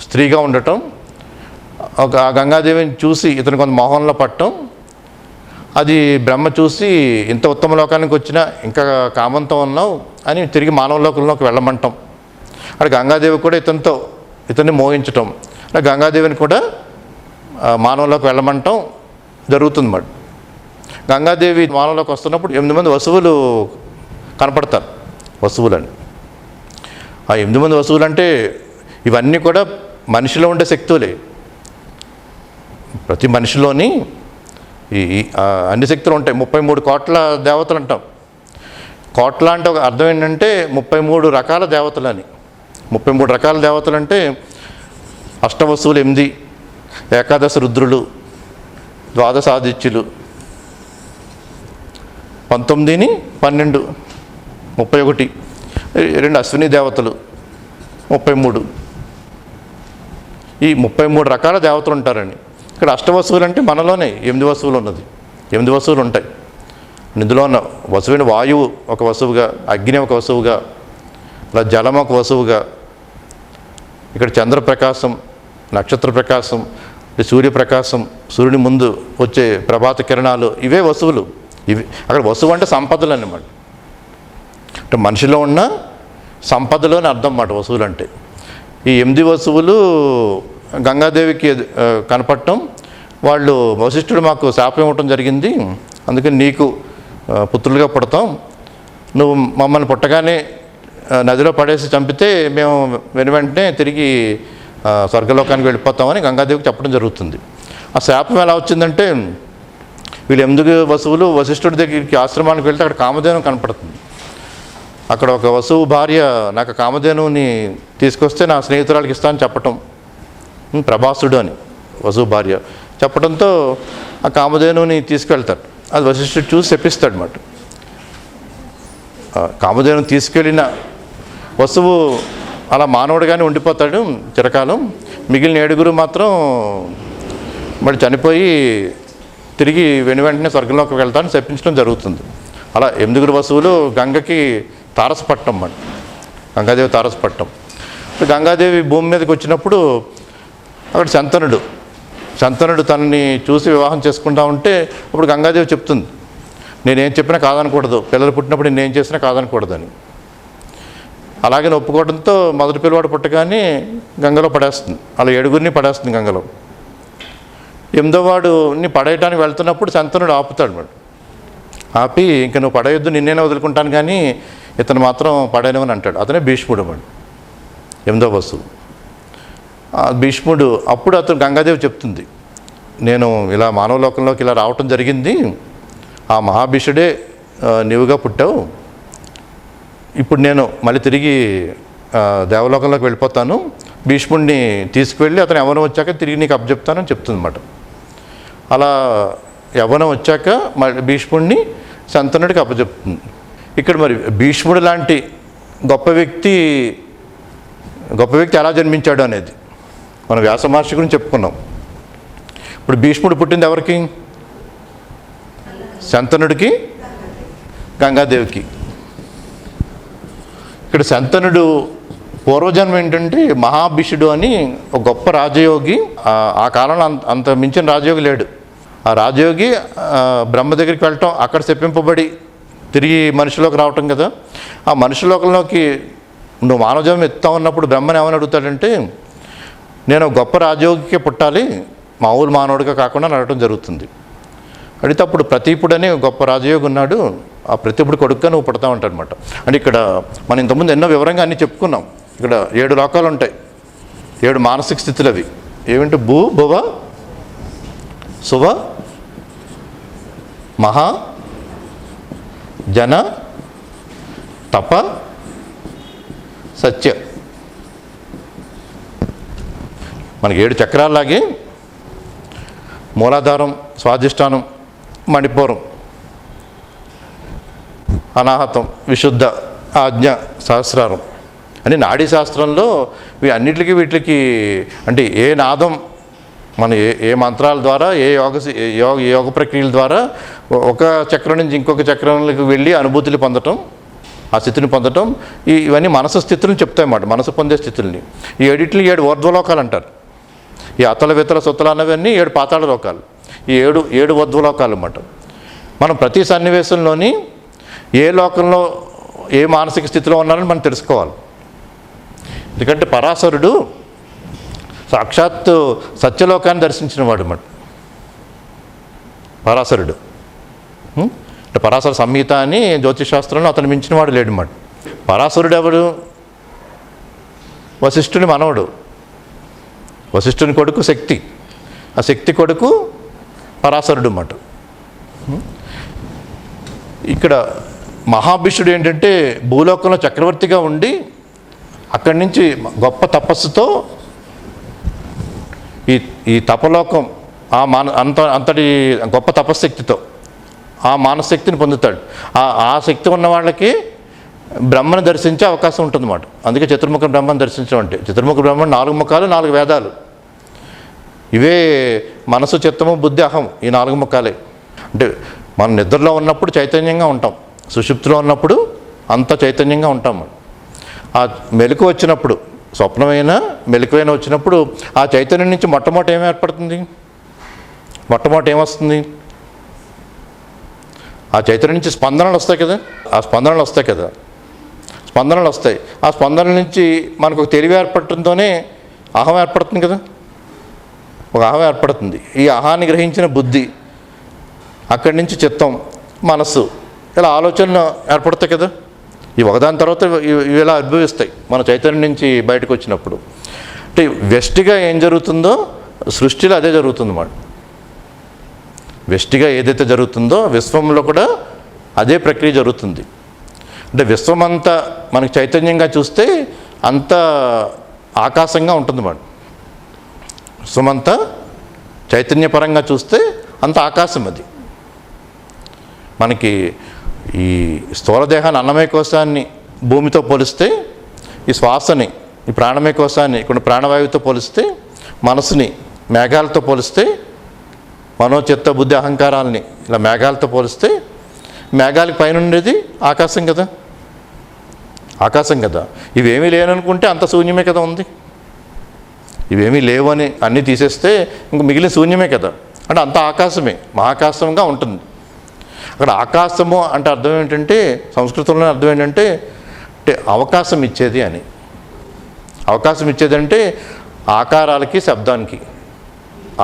స్త్రీగా ఉండటం, ఆ గంగాదేవిని చూసి ఇతను కొంత మోహంలో పట్టడం, అది బ్రహ్మ చూసి ఇంత ఉత్తమ లోకానికి వచ్చినా ఇంకా కామంతో ఉన్నావు అని తిరిగి మానవ లోకంలోకి వెళ్ళమంటాం. అక్కడ గంగాదేవి కూడా ఇతన్ని మోహించటం, గంగాదేవిని కూడా మానవులోకి వెళ్ళమంటాం జరుగుతుంది మరి. గంగాదేవి మానవులోకి వస్తున్నప్పుడు 8 మంది వసువులు కనపడతారు. వసువులని ఆ 8 మంది వసువులు అంటే ఇవన్నీ కూడా మనిషిలో ఉండే శక్తులే. ప్రతి మనిషిలోని ఈ అన్ని శక్తులు ఉంటాయి. 33 కోట్ల దేవతలు అంటాం. కోట్ల అంటే ఒక అర్థం ఏంటంటే 33 రకాల దేవతలని. 33 రకాల దేవతలు అంటే అష్టవసువులు 8, ఏకాదశ రుద్రులు, ద్వాదశ ఆదిత్యులు, 19, 12, 31, 2 అశ్విని దేవతలు 33. ఈ 33 రకాల దేవతలు ఉంటారని. ఇక్కడ అష్టవసువులు అంటే మనలోనే 8 వసువులు ఉన్నది. 8 వసువులు ఉంటాయి. ఇందులో ఉన్న వసువుని వాయువు ఒక వసువుగా, అగ్ని ఒక వసువుగా, ఇలా జలం ఒక వసువుగా, ఇక్కడ చంద్రప్రకాశం, నక్షత్ర ప్రకాశం, సూర్యప్రకాశం, సూర్యుని ముందు వచ్చే ప్రభాత కిరణాలు, ఇవే వసువులు. ఇవి అక్కడ వసువు అంటే సంపదలు అన్నమాట. అంటే మనిషిలో ఉన్న సంపదలు అని అర్థం అన్నమాట వసువులు అంటే. ఈ 8 వసువులు గంగాదేవికి కనపడటం, వాళ్ళు వశిష్ఠుడు మాకు శాపం ఇవ్వటం జరిగింది, అందుకని నీకు పుత్రులుగా పుడతాం, నువ్వు మమ్మల్ని పుట్టగానే నదిలో పడేసి చంపితే మేము వెంటనే తిరిగి స్వర్గలోకానికి వెళ్ళిపోతామని గంగాదేవికి చెప్పడం జరుగుతుంది. ఆ శాపం ఎలా వచ్చిందంటే వీళ్ళు 8 వసువులు వశిష్ఠుడి దగ్గరికి ఆశ్రమానికి వెళ్తే అక్కడ కామధేను కనపడుతుంది. అక్కడ ఒక వసువు భార్య నాకు కామధేనుని తీసుకొస్తే నా స్నేహితురాలకి ఇస్తానని చెప్పటం, ప్రభాసుడు అని వసువు భార్య చెప్పడంతో ఆ కామధేనుని తీసుకెళ్తాడు. అది వశిష్ఠుడు చూసి చెప్పిస్తాడు అన్నమాట. కామధేనుని తీసుకెళ్ళిన వసువు అలా మానవుడిగానే ఉండిపోతాడు చిరకాలం. మిగిలిన 7 మాత్రం మరి చనిపోయి తిరిగి వెంటనే స్వర్గంలోకి వెళ్తానని చెప్పించడం జరుగుతుంది. అలా 8 వసువులు గంగకి తారసపట్టం అన్నమాట. గంగాదేవి తారసపట్టం. గంగాదేవి భూమి మీదకి వచ్చినప్పుడు అక్కడ శంతనుడు తనని చూసి వివాహం చేసుకుంటా ఉంటే అప్పుడు గంగాదేవి చెప్తుంది, నేనేం చెప్పినా కాదనకూడదు, పిల్లలు పుట్టినప్పుడు నేనేం చేసినా కాదనకూడదని. అలాగే ఒప్పుకోవడంతో మొదటి పిల్లవాడు పుట్టగానే గంగలో పడేస్తుంది. అలా 7 పడేస్తుంది గంగలో. 8వ వాడుని పడేయటానికి వెళ్తున్నప్పుడు శంతనుడు ఆపుతాడు మరి. ఆపి ఇంక నువ్వు పడేయొద్దు, నిన్నేనే వదులుకుంటాను కానీ ఇతను మాత్రం పడేయనివని అంటాడు. అతనే భీష్ముడు మరి 8వ వసువు. భీష్ముడు అప్పుడు అతను గంగాదేవి చెప్తుంది, నేను ఇలా మానవలోకంలోకి ఇలా రావటం జరిగింది, ఆ మహాభీషుడే నీవుగా పుట్టావు, ఇప్పుడు నేను మళ్ళీ తిరిగి దేవలోకంలోకి వెళ్ళిపోతాను, భీష్ముడిని తీసుకువెళ్ళి అతను యవ్వనం వచ్చాక తిరిగి నీకు అప్పచెప్తానని చెప్తుంది అన్నమాట. అలా యవ్వనం వచ్చాక మళ్ళీ భీష్ముడిని శంతనుడికి అప్పచెప్తుంది. ఇక్కడ మరి భీష్ముడు లాంటి గొప్ప వ్యక్తి ఎలా జన్మించాడు అనేది మనం వ్యాస మహర్షి గురించి చెప్పుకున్నాం. ఇప్పుడు భీష్ముడు పుట్టింది ఎవరికి? శంతనుడికి, గంగాదేవికి. ఇక్కడ శంతనుడు పూర్వజన్మ ఏంటంటే మహాభీషుడు అని ఒక గొప్ప రాజయోగి. ఆ కాలంలో అంత మించిన రాజయోగి లేడు. ఆ రాజయోగి బ్రహ్మ దగ్గరికి వెళ్ళటం, అక్కడ చెప్పింపబడి తిరిగి మనిషిలోకి రావటం కదా. ఆ మనిషిలోకంలోకి నువ్వు మానవజన్మ ఎత్తుతా ఉన్నప్పుడు బ్రహ్మని ఏమని అడుగుతాడంటే, నేను గొప్ప రాజయోగికే పుట్టాలి, మామూలు మానవుడిగా కాకుండా నడవటం జరుగుతుంది. అడిగితే అప్పుడు ప్రతీపుడని గొప్ప రాజయోగి ఉన్నాడు, ఆ ప్రతీపుడు కొడుకుగా నువ్వు పుడతా ఉంటాడు అనమాట. అంటే ఇక్కడ మనం ఇంతకుముందు ఎన్నో వివరంగా అన్నీ చెప్పుకున్నాం. ఇక్కడ 7 లోకాలు ఉంటాయి, 7 మానసిక స్థితులు. అవి ఏమిటి? భూ, భువ, శువ, మహా, జన, తప, సత్య. మనకి 7 చక్రాల్లాగే మూలాధారం, స్వాధిష్టానం, మణిపూరం, అనాహతం, విశుద్ధ, ఆజ్ఞ, సహస్రారం అని నాడీ శాస్త్రంలో వీటికి అంటే ఏ నాదం మన ఏ మంత్రాల ద్వారా ఏ యోగ ప్రక్రియల ద్వారా ఒక చక్రం నుంచి ఇంకొక చక్రంలోకి వెళ్ళి అనుభూతులు పొందటం, ఆ స్థితిని పొందటం, ఇవన్నీ మనసు స్థితులను చెప్తాయన్నమాట. మనసు పొందే స్థితుల్ని. ఈ 7 ఊర్ధ్వలోకాలు అంటారు. ఈ అతల వితల సుతల అన్నవన్నీ 7 పాతాళ లోకాలు. ఈ 7 ఊర్ధ్వలోకాలు అన్నమాట. మనం ప్రతి సన్నివేశంలోని ఏ లోకంలో ఏ మానసిక స్థితిలో ఉన్నారని మనం తెలుసుకోవాలి. ఎందుకంటే పరాశరుడు సాక్షాత్తు సత్యలోకాన్ని దర్శించిన వాడు అన్నమాట. పరాశరుడు అంటే పరాశర సంహిత అని జ్యోతిషశాస్త్రంలో అతను మించిన వాడు లేడు అన్నమాట. పరాశరుడు ఎవడు? వశిష్ఠుని మనవడు, వశిష్ఠుని కొడుకు శక్తి, ఆ శక్తి కొడుకు పరాశరుడు అన్నమాట. ఇక్కడ మహాభిషుడు ఏంటంటే భూలోకంలో చక్రవర్తిగా ఉండి అక్కడి నుంచి గొప్ప తపస్సుతో ఈ తపలోకం అంతటి గొప్ప తపశ్శక్తితో ఆ మానశక్తిని పొందుతాడు. ఆ శక్తి ఉన్న వాళ్ళకి బ్రహ్మను దర్శించే అవకాశం ఉంటుందన్నమాట. అందుకే చతుర్ముఖ బ్రహ్మను దర్శించడం అంటే, చతుర్ముఖ బ్రహ్మ 4 ముఖాలు 4 వేదాలు, ఇవే మనసు, చిత్తము, బుద్ధి, అహం, ఈ 4 ముఖాలే. అంటే మనం నిద్రలో ఉన్నప్పుడు చైతన్యంగా ఉంటాం, సుషుప్తిలో ఉన్నప్పుడు అంత చైతన్యంగా ఉంటాం. ఆ మెలకు వచ్చినప్పుడు, స్వప్నమైన మెలకువైన వచ్చినప్పుడు ఆ చైతన్యం నుంచి మొట్టమొదటి ఏమి ఏర్పడుతుంది? మొట్టమొదటి ఏమొస్తుంది? ఆ చైతన్యం నుంచి స్పందనలు వస్తాయి కదా, ఆ స్పందనలు వస్తాయి కదా, స్పందనలు వస్తాయి. ఆ స్పందనల నుంచి మనకు ఒక తెలివి ఏర్పడటంతోనే అహం ఏర్పడుతుంది కదా, ఒక అహం ఏర్పడుతుంది. ఈ అహాన్ని గ్రహించిన బుద్ధి, అక్కడి నుంచి చిత్తం, మనస్సు, ఇలా ఆలోచనలు ఏర్పడతాయి కదా. ఈ ఒకదాని తర్వాత ఇవి ఇలా అనుభవిస్తాయి మన చైతన్యం నుంచి బయటకు వచ్చినప్పుడు. అంటే వ్యష్టిగా ఏం జరుగుతుందో సృష్టిలో అదే జరుగుతుందన్నమాట. వ్యష్టిగా ఏదైతే జరుగుతుందో విశ్వంలో కూడా అదే ప్రక్రియ జరుగుతుంది. అంటే విశ్వమంతా మనకి చైతన్యంగా చూస్తే అంత ఆకాశంగా ఉంటుందన్నమాట. విశ్వమంతా చైతన్యపరంగా చూస్తే అంత ఆకాశం అది. మనకి ఈ స్థూలదేహాన్ని అన్నమయ కోశాన్ని భూమితో పోలిస్తే, ఈ శ్వాసని, ఈ ప్రాణమయ కోశాన్ని ఇక్కడ ప్రాణవాయువుతో పోలిస్తే, మనసుని మేఘాలతో పోలిస్తే, మనోచిత్త బుద్ధి అహంకారాలని ఇలా మేఘాలతో పోలిస్తే, మేఘాలకి పైన ఉండేది ఆకాశం కదా, ఆకాశం కదా. ఇవేమీ లేననుకుంటే అంత శూన్యమే కదా ఉంది. ఇవేమీ లేవని అన్నీ తీసేస్తే ఇంక మిగిలిన శూన్యమే కదా. అంటే అంత ఆకాశమే, మహాకాశంగా ఉంటుంది. అక్కడ ఆకాశము అంటే అర్థం ఏంటంటే, సంస్కృతంలో అర్థం ఏంటంటే అవకాశం ఇచ్చేది అని. అవకాశం ఇచ్చేది అంటే ఆకారాలకి శబ్దానికి,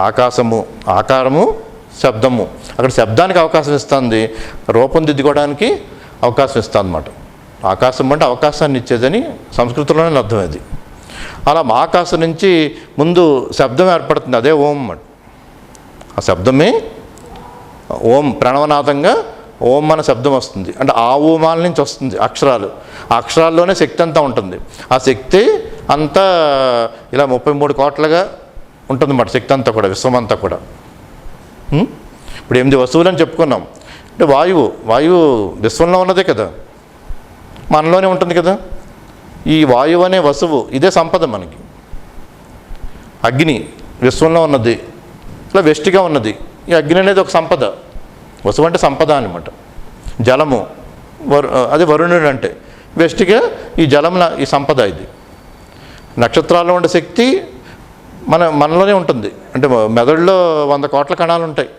ఆకాశము, ఆకారము, శబ్దము. అక్కడ శబ్దానికి అవకాశం ఇస్తుంది, రూపం దిద్దుకోవడానికి అవకాశం ఇస్తుంది అన్నమాట. ఆకాశం అంటే అవకాశాన్ని ఇచ్చేదని సంస్కృతంలోనే అర్థం అది. అలా ఆకాశం నుంచి ముందు శబ్దం ఏర్పడుతుంది, అదే ఓం అన్నమాట. ఆ శబ్దమే ఓం, ప్రణవనాదంగా ఓం అన్న శబ్దం వస్తుంది. అంటే ఆ ఓమాల నుంచి వస్తుంది అక్షరాలు. ఆ అక్షరాల్లోనే శక్తి అంతా ఉంటుంది. ఆ శక్తి అంతా ఇలా 33 కోట్లుగా ఉంటుందన్నమాట. శక్తి అంతా కూడా, విశ్వం అంతా కూడా. ఇప్పుడు 8 వస్తువులు అని చెప్పుకున్నాం. అంటే వాయువు విశ్వంలో ఉన్నదే కదా, మనలోనే ఉంటుంది కదా. ఈ వాయువు అనే వస్తువు ఇదే సంపద మనకి. అగ్ని విశ్వంలో ఉన్నది, ఇలా వెష్టిగా ఉన్నది. ఈ అగ్ని అనేది ఒక సంపద, వస్తువు అంటే సంపద అనమాట. జలము, అదే వరుణుడు అంటే వెష్టిగా ఈ జలంల ఈ సంపద. ఇది నక్షత్రాల్లో ఉండే శక్తి మనలోనే ఉంటుంది. అంటే మెదడులో 100 కోట్ల కణాలు ఉంటాయి,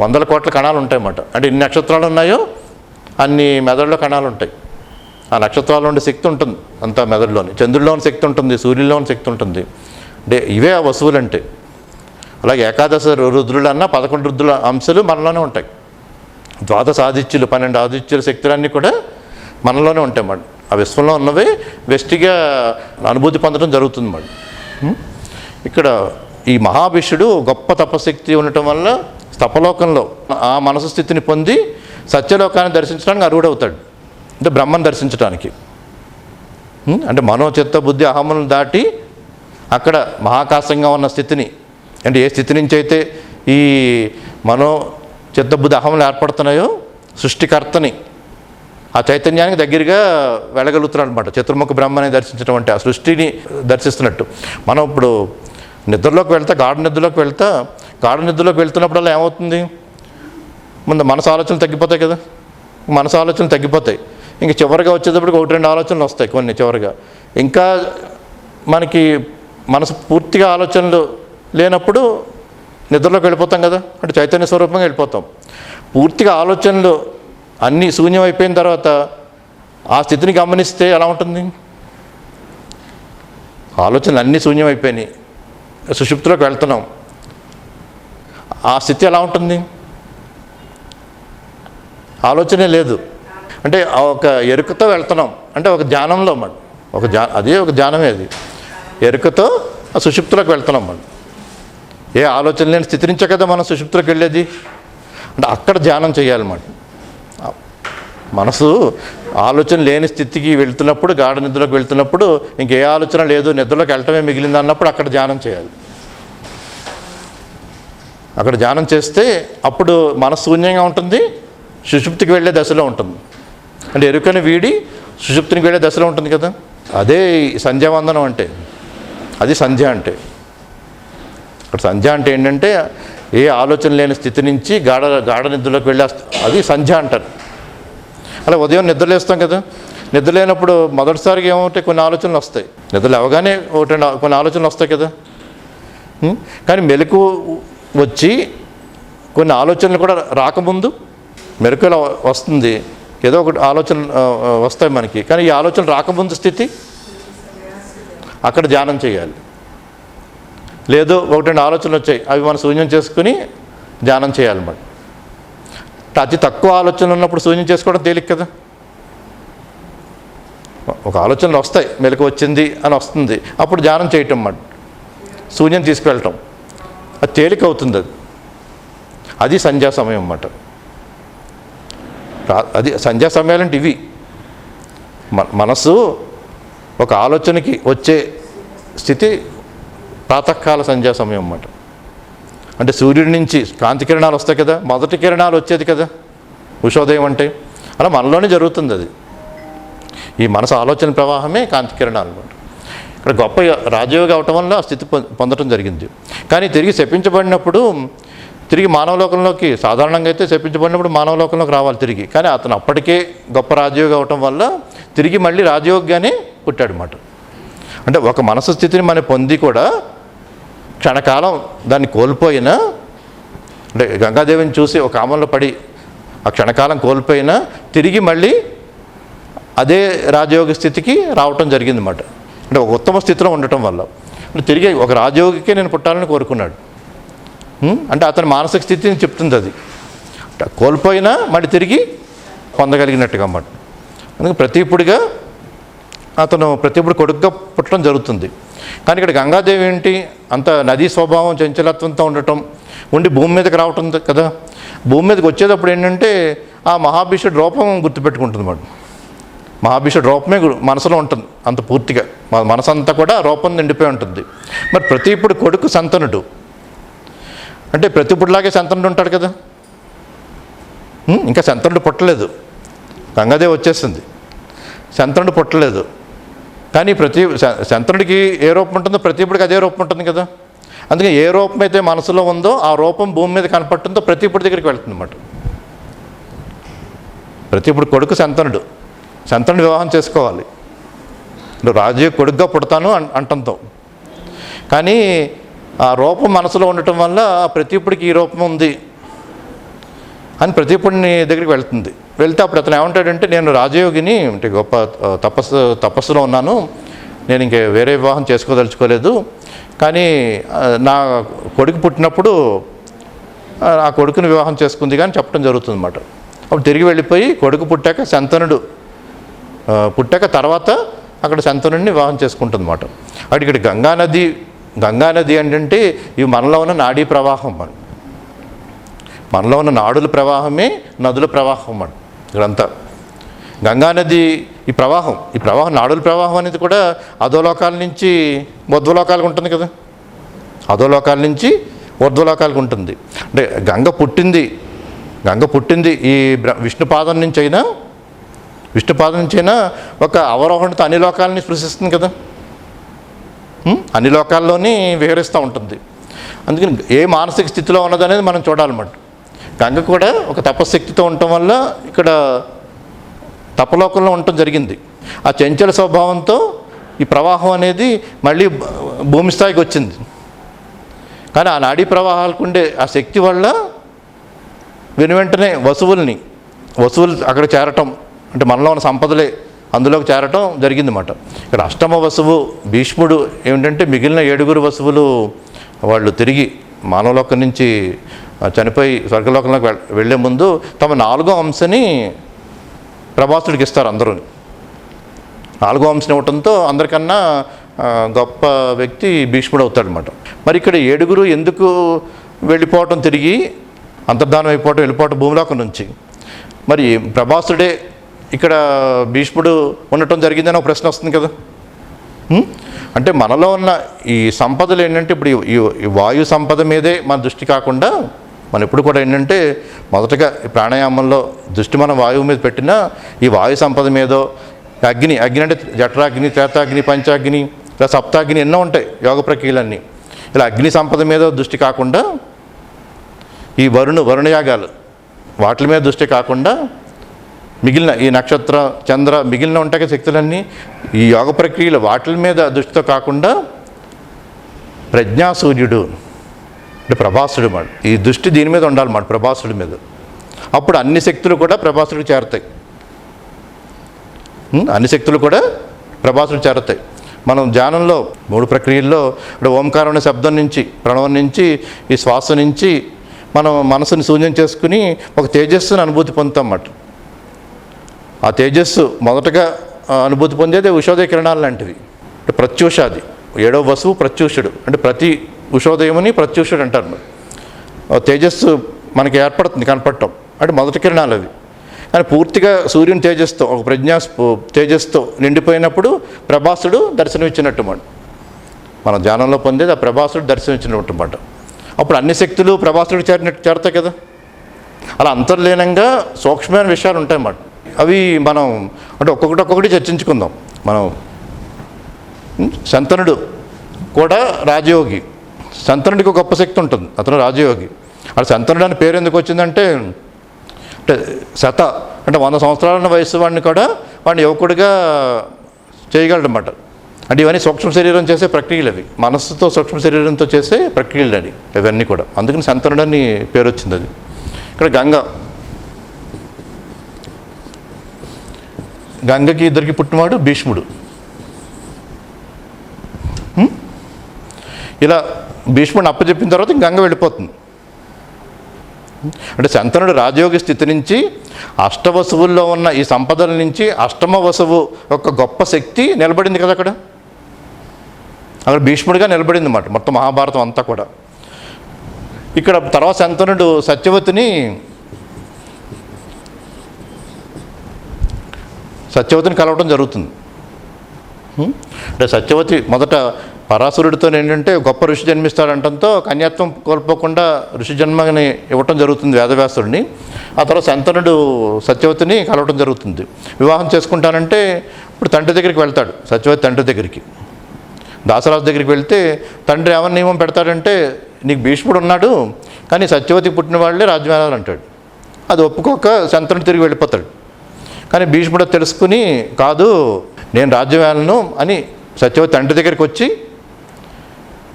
100 కోట్ల కణాలు ఉంటాయి అన్నమాట. అంటే ఎన్ని నక్షత్రాలు ఉన్నాయో అన్ని మెదడులో కణాలు ఉంటాయి. ఆ నక్షత్రాల్లో ఉండే శక్తి ఉంటుంది అంతా మెదడులోని. చంద్రుడిలోని శక్తి ఉంటుంది, సూర్యుల్లోని శక్తి ఉంటుంది. అంటే ఇవే ఆ వస్తువులు అంటే. అలాగే ఏకాదశ రుద్రులు అన్న 11 రుద్రుల అంశాలు మనలోనే ఉంటాయి. ద్వాదశ ఆదిత్యులు, 12 ఆదిత్యుల శక్తులన్నీ కూడా మనలోనే ఉంటాయి అన్నమాట. ఆ విశ్వంలో ఉన్నవే వెష్టిగా అనుభూతి పొందడం జరుగుతుంది అన్నమాట. ఇక్కడ ఈ మహాభిషుడు గొప్ప తపశక్తి ఉండటం వల్ల తపలోకంలో ఆ మనసు స్థితిని పొంది సత్యలోకాన్ని దర్శించడానికి అర్హుడవుతాడు. అంటే బ్రహ్మను దర్శించడానికి. అంటే మనోచిత్త బుద్ధి అహములను దాటి అక్కడ మహాకాశంగా ఉన్న స్థితిని, అంటే ఏ స్థితి నుంచి అయితే ఈ మనో చిత్తబుద్ధి అహములు ఏర్పడుతున్నాయో సృష్టికర్తని, ఆ చైతన్యానికి దగ్గరగా వెళ్ళగలుగుతున్నాడు అనమాట. చతుర్ముఖ బ్రహ్మని దర్శించడం అంటే ఆ సృష్టిని దర్శిస్తున్నట్టు. మనం ఇప్పుడు నిద్రలోకి గాఢ నిద్రలోకి వెళ్తున్నప్పుడల్లా ఏమవుతుంది? ముందు మనసు ఆలోచనలు తగ్గిపోతాయి కదా, మనసు ఆలోచనలు తగ్గిపోతాయి. ఇంకా చివరిగా వచ్చేటప్పటికి 1-2 ఆలోచనలు వస్తాయి కొన్ని చివరిగా. ఇంకా మనకి మనసు పూర్తిగా ఆలోచనలు లేనప్పుడు నిద్రలోకి వెళ్ళిపోతాం కదా, అంటే చైతన్య స్వరూపంగా వెళ్ళిపోతాం. పూర్తిగా ఆలోచనలు అన్నీ శూన్యం అయిపోయిన తర్వాత ఆ స్థితిని గమనిస్తే ఎలా ఉంటుంది? ఆలోచనలు అన్నీ శూన్యం అయిపోయినాయి, సుషుప్తిలోకి వెళ్తున్నాం, ఆ స్థితి ఎలా ఉంటుంది? ఆలోచనే లేదు. అంటే ఒక ఎరుకతో వెళ్తున్నాం, అంటే ఒక ధ్యానంలో మనం అదే ఒక ధ్యానమే, అది ఎరుకతో ఆ సుషుప్తిలోకి వెళ్తున్నాం మనం. ఏ ఆలోచన లేని స్థితి నుంచే కదా మనం సుషుప్తిలోకి వెళ్ళేది. అంటే అక్కడ ధ్యానం చేయాలన్నమాట. మనసు ఆలోచన లేని స్థితికి వెళ్తున్నప్పుడు, గాఢ నిద్రలోకి వెళ్తున్నప్పుడు ఇంకే ఆలోచన లేదు, నిద్రలోకి వెళ్ళటమే మిగిలింది అన్నప్పుడు అక్కడ ధ్యానం చేయాలి. అక్కడ ధ్యానం చేస్తే అప్పుడు మనసు శూన్యంగా ఉంటుంది, సుషుప్తికి వెళ్ళే దశలో ఉంటుంది. అంటే ఎరుకని వీడి సుషుప్తికి వెళ్ళే దశలో ఉంటుంది కదా. అదే సంధ్యావందనం అంటే, అది సంధ్య అంటే. ఇక్కడ సంధ్య అంటే ఏంటంటే ఏ ఆలోచన లేని స్థితి నుంచి గాఢ నిద్రలోకి వెళ్ళే, అది సంధ్య అంటారు. అలా ఉదయం నిద్రలేస్తాం కదా, నిద్ర లేనప్పుడు మొదటిసారిగా ఏమవుతాయి, కొన్ని ఆలోచనలు వస్తాయి. నిద్ర లేవగానే కొన్ని ఆలోచనలు వస్తాయి కదా. కానీ మెలకు వచ్చి కొన్ని ఆలోచనలు కూడా రాకముందు మెలకువలో వస్తుంది, ఏదో ఒకటి ఆలోచన వస్తాయి మనకి. కానీ ఈ ఆలోచన రాకముందు స్థితి, అక్కడ ధ్యానం చేయాలి. లేదు ఒకటి రెండు ఆలోచనలు వచ్చాయి, అవి మనం శూన్యం చేసుకుని ధ్యానం చేయాలన్నమాట. అతి తక్కువ ఆలోచనలు ఉన్నప్పుడు శూన్యం చేసుకోవడం తేలిక కదా. ఒక ఆలోచనలు వస్తాయి, మెలకు వచ్చింది అని వస్తుంది, అప్పుడు ధ్యానం చేయటం అన్నమాట, శూన్యం తీసుకువెళ్ళటం, అది తేలిక అవుతుంది. అది సంధ్యా సమయం అన్నమాట. అది సంధ్యా సమయాలంటే ఇవి. మనసు ఒక ఆలోచనకి వచ్చే స్థితి ప్రాతకాల సంధ్యా సమయం అన్నమాట. అంటే సూర్యుడి నుంచి కాంతి కిరణాలు వస్తాయి కదా, మొదటి కిరణాలు వచ్చేది కదా ఉషోదయం అంటే. అలా మనలోనే జరుగుతుంది అది. ఈ మనసు ఆలోచన ప్రవాహమే కాంతి కిరణాలు అన్నమాట. ఇక్కడ గొప్ప రాజయోగి అవటం వల్ల ఆ స్థితి పొందడం జరిగింది. కానీ తిరిగి శపించబడినప్పుడు తిరిగి మానవలోకంలోకి, సాధారణంగా అయితే శపించబడినప్పుడు మానవలోకంలోకి రావాలి తిరిగి. కానీ అతను అప్పటికే గొప్ప రాజయోగి అవటం వల్ల తిరిగి మళ్ళీ రాజయోగిగానే పుట్టాడు అన్నమాట. అంటే ఒక మనసు స్థితిని మనం పొంది కూడా క్షణకాలం దాన్ని కోల్పోయినా, అంటే గంగాదేవిని చూసి ఒక కామంలో పడి ఆ క్షణకాలం కోల్పోయినా తిరిగి మళ్ళీ అదే రాజయోగి స్థితికి రావటం జరిగింది అన్నమాట. అంటే ఒక ఉత్తమ స్థితిలో ఉండటం వల్ల అంటే తిరిగి ఒక రాజయోగికే నేను పుట్టాలని కోరుకున్నాడు. అంటే అతని మానసిక స్థితిని చెప్తుంది అది. కోల్పోయినా మళ్ళీ తిరిగి పొందగలిగినట్టుగా అన్నమాట. అందుకే ప్రతిపుడిగా అతను ప్రతిపుడు కొడుకుగా పుట్టడం జరుగుతుంది. కానీ ఇక్కడ గంగాదేవి ఏంటి, అంత నదీ స్వభావం చంచలత్వంతో ఉండటం, ఉండి భూమి మీదకి రావటం కదా. భూమి మీదకి వచ్చేటప్పుడు ఏంటంటే ఆ మహాభీషుడు రూపం గుర్తుపెట్టుకుంటుంది అన్నమాట. మహాభీషుడు రూపమే మనసులో ఉంటుంది అంత పూర్తిగా, మనసు అంతా కూడా రూపం నిండిపోయి ఉంటుంది. మరి ప్రతిపుడు కొడుకు సంతనుడు అంటే ప్రతిపుడిలాగే సంతనుడు ఉంటాడు కదా. ఇంకా సంతనుడు పుట్టలేదు, గంగాదేవి వచ్చేసింది, సంతనుడు పుట్టలేదు. కానీ సంతనుడికి ఏ రూపం ఉంటుందో ప్రతిపుడికి అదే రూపం ఉంటుంది కదా. అందుకే ఏ రూపం అయితే మనసులో ఉందో ఆ రూపం భూమి మీద కనపడుతుందో ప్రతిపుడి దగ్గరికి వెళ్తుంది అన్నమాట. ప్రతిపుడు కొడుకు సంతనుడు వివాహం చేసుకోవాలి, రాజు కొడుకుగా పుడతాను అంటంతో. కానీ ఆ రూపం మనసులో ఉండటం వల్ల ప్రతిపుడికి ఈ రూపం ఉంది అని ప్రతిపుడిని దగ్గరికి వెళ్తుంది. వెళ్తే అప్పుడు అతను ఏమంటాడంటే, నేను రాజయోగిని, అంటే గొప్ప తపస్సులో ఉన్నాను, నేను ఇంక వేరే వివాహం చేసుకోదలుచుకోలేదు, కానీ నా కొడుకు పుట్టినప్పుడు ఆ కొడుకుని వివాహం చేసుకుంది కానీ చెప్పడం జరుగుతుంది అన్నమాట. అప్పుడు తిరిగి వెళ్ళిపోయి కొడుకు పుట్టాక తర్వాత అక్కడ శంతనుడిని వివాహం చేసుకుంటుంది అన్నమాట. అటు ఇక్కడ గంగానది ఏంటంటే ఇవి మనలో ఉన్న నాడీ ప్రవాహం, మనలో ఉన్న నాడుల ప్రవాహమే నదుల ప్రవాహం అన్నమాట. ఇక్కడంతా గంగానది ఈ ప్రవాహం నాడుల ప్రవాహం అనేది కూడా అధోలోకాల నుంచి ఊర్ధ్వలోకాలకు ఉంటుంది కదా. అధోలోకాల నుంచి ఊర్ధ్వలోకాలకు ఉంటుంది. అంటే గంగ పుట్టింది ఈ విష్ణుపాదం నుంచి అయినా ఒక అవరోహణతో అన్ని లోకాలని స్పృశిస్తుంది కదా. అన్ని లోకాల్లోని విహరిస్తూ ఉంటుంది. అందుకని ఏ మానసిక స్థితిలో ఉన్నదనేది మనం చూడాలన్నమాట. గంగ కూడా ఒక తపశక్తితో ఉండటం వల్ల ఇక్కడ తపలోకంలో ఉండటం జరిగింది. ఆ చంచల స్వభావంతో ఈ ప్రవాహం అనేది మళ్ళీ భూమి స్థాయికి వచ్చింది. కానీ ఆ నాడీ ప్రవాహాలకు ఉండే ఆ శక్తి వల్ల వెంటనే వసువులు అక్కడ చేరటం, అంటే మనలో ఉన్న సంపదలే అందులోకి చేరటం జరిగిందన్నమాట. ఇక్కడ అష్టమ వసువు భీష్ముడు ఏమిటంటే మిగిలిన 7 వసువులు వాళ్ళు తిరిగి మానవలోకం నుంచి చనిపోయి స్వర్గలోకంలోకి వెళ్ళే ముందు తమ 4వ అంశని ప్రభాసుడికి ఇస్తారు. అందరూ 4వ అంశని ఇవ్వటంతో అందరికన్నా గొప్ప వ్యక్తి భీష్ముడు అవుతాడనమాట. మరి ఇక్కడ 7 ఎందుకు వెళ్ళిపోవటం, తిరిగి అంతర్ధానం అయిపోవటం, వెళ్ళిపోవటం భూమిలోకం నుంచి? మరి ప్రభాసుడే ఇక్కడ భీష్ముడు ఉండటం జరిగిందని ఒక ప్రశ్న వస్తుంది కదా. అంటే మనలో ఉన్న ఈ సంపదలు ఏంటంటే ఇప్పుడు ఈ వాయు సంపద మీదే మన దృష్టి కాకుండా మనం ఎప్పుడు కూడా ఏంటంటే మొదటగా ప్రాణాయామంలో దృష్టి మనం వాయువు మీద పెట్టినా ఈ వాయు సంపద మీదో అగ్ని అంటే జఠరాగ్ని, త్రేతాగ్ని, పంచాగ్ని, ఇలా సప్తాగ్ని ఎన్నో ఉంటాయి యోగ ప్రక్రియలన్నీ. ఇలా అగ్ని సంపద మీద దృష్టి కాకుండా ఈ వరుణయాగాలు వాటి మీద దృష్టి కాకుండా మిగిలిన ఈ నక్షత్ర చంద్ర మిగిలిన ఉంటాయి శక్తులన్నీ ఈ యోగ ప్రక్రియలు వాటి మీద దృష్టితో కాకుండా ప్రజ్ఞాసూర్యుడు అంటే ప్రభాసుడు మాట, ఈ దృష్టి దీని మీద ఉండాలన్నమాట, ప్రభాసుడి మీద. అప్పుడు అన్ని శక్తులు కూడా ప్రభాసుడికి చేరతాయి. అన్ని శక్తులు కూడా ప్రభాసుడికి చేరతాయి. మనం ధ్యానంలో 3 ప్రక్రియల్లో అంటే ఓంకారం అనే శబ్దం నుంచి, ప్రణవం నుంచి, ఈ శ్వాస నుంచి మనం మనసుని శూన్యం చేసుకుని ఒక తేజస్సుని అనుభూతి పొందుతాం అన్నమాట. ఆ తేజస్సు మొదటగా అనుభూతి పొందేది ఉషోదయ కిరణాలు లాంటివి. అంటే ప్రత్యూషాది 7వ వసువు ప్రత్యూషుడు, అంటే ప్రతి ఉషోదయముని ప్రత్యూషుడు అంటారు. తేజస్సు మనకి ఏర్పడుతుంది, కనపడటం అంటే మొదటి కిరణాలు అవి. కానీ పూర్తిగా సూర్యుని తేజస్తో, ఒక ప్రజ్ఞా తేజస్తో నిండిపోయినప్పుడు ప్రభాసుడు దర్శనమిచ్చినట్టు మాట. మన ధ్యానంలో పొందేది ఆ ప్రభాసుడు దర్శనమిచ్చినట్టు మాట. అప్పుడు అన్ని శక్తులు ప్రభాసుడికి చేరతాయి కదా. అలా అంతర్లీనంగా సూక్ష్మమైన విషయాలు ఉంటాయన్నమాట. అవి మనం అంటే ఒక్కొక్కటి చర్చించుకుందాం. మనం శంతనుడు కూడా రాజయోగి. శంతనుడికి ఒక గొప్ప శక్తి ఉంటుంది, అతను రాజయోగి. అక్కడ శంతనుడు అని పేరు ఎందుకు వచ్చిందంటే అంటే అంటే 100 సంవత్సరాల వయసు వాడిని కూడా వాడిని యువకుడిగా చేయగలడన్నమాట. అంటే ఇవన్నీ సూక్ష్మ శరీరం చేసే ప్రక్రియలు, అవి మనస్సుతో సూక్ష్మ శరీరంతో చేసే ప్రక్రియలు అది ఇవన్నీ కూడా. అందుకని శంతనుడు అని పేరు వచ్చింది. అది ఇక్కడ గంగకి ఇద్దరికి పుట్టినవాడు భీష్ముడు. ఇలా భీష్ముడిని అప్పచెప్పిన తర్వాత గంగ వెళ్ళిపోతుంది. అంటే శంతనుడు రాజయోగి స్థితి నుంచి అష్టవసువుల్లో ఉన్న ఈ సంపదల నుంచి అష్టమ వసువు ఒక గొప్ప శక్తి నిలబడింది కదా అక్కడ భీష్ముడిగా నిలబడింది అన్నమాట మొత్తం మహాభారతం అంతా కూడా. ఇక్కడ తర్వాత శంతనుడు సత్యవతిని కలవడం జరుగుతుంది. అంటే సత్యవతి మొదట పరాశరుడితో ఏంటంటే గొప్ప ఋషి జన్మిస్తాడంటంతో కన్యాత్వం కోల్పోకుండా ఋషి జన్మని ఇవ్వటం జరుగుతుంది వేదవ్యాసుడిని. ఆ తర్వాత శంతనుడు సత్యవతిని కలవటం జరుగుతుంది. వివాహం చేసుకుంటానంటే ఇప్పుడు తండ్రి దగ్గరికి వెళ్తాడు. సత్యవతి తండ్రి దగ్గరికి, దాసరాజు దగ్గరికి వెళ్తే తండ్రి ఏమన్నా నియమం పెడతాడంటే నీకు భీష్ముడు ఉన్నాడు కానీ సత్యవతికి పుట్టిన వాళ్ళే రాజ్యం వెళ్ళాలంటాడు. అది ఒప్పుకోక శంతనుడు తిరిగి వెళ్ళిపోతాడు. కానీ భీష్ముడు తెలుసుకుని కాదు నేను రాజ్యం వెళ్ళను అని సత్యవతి తండ్రి దగ్గరికి వచ్చి